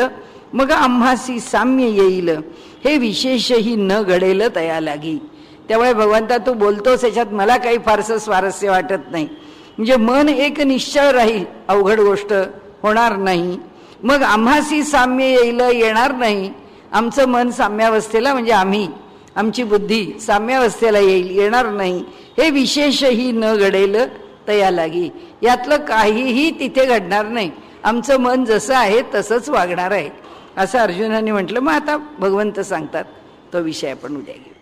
मग आम्हासी साम्य येईल, हे विशेषही न घडेल तया लागी. त्यामुळे भगवंता तू बोलतोस याच्यात मला काही फारसं स्वारस्य वाटत नाही. म्हणजे मन एक निश्चळ राहील, अवघड गोष्ट होणार नाही. मग आम्हासी साम्य येईल, येणार नाही. आमचं मन साम्यावस्थेला म्हणजे आमची बुद्धी साम्यावस्थेला येईल, येणार नाही. हे विशेषही न घडेल तया लागी. यातलं काहीही तिथे घडणार नाही. आमचं मन जसं आहे तसंच वागणार आहे असं अर्जुनाने म्हटलं. मग आता भगवंत सांगतात तो विषय आपण उद्या घेऊ.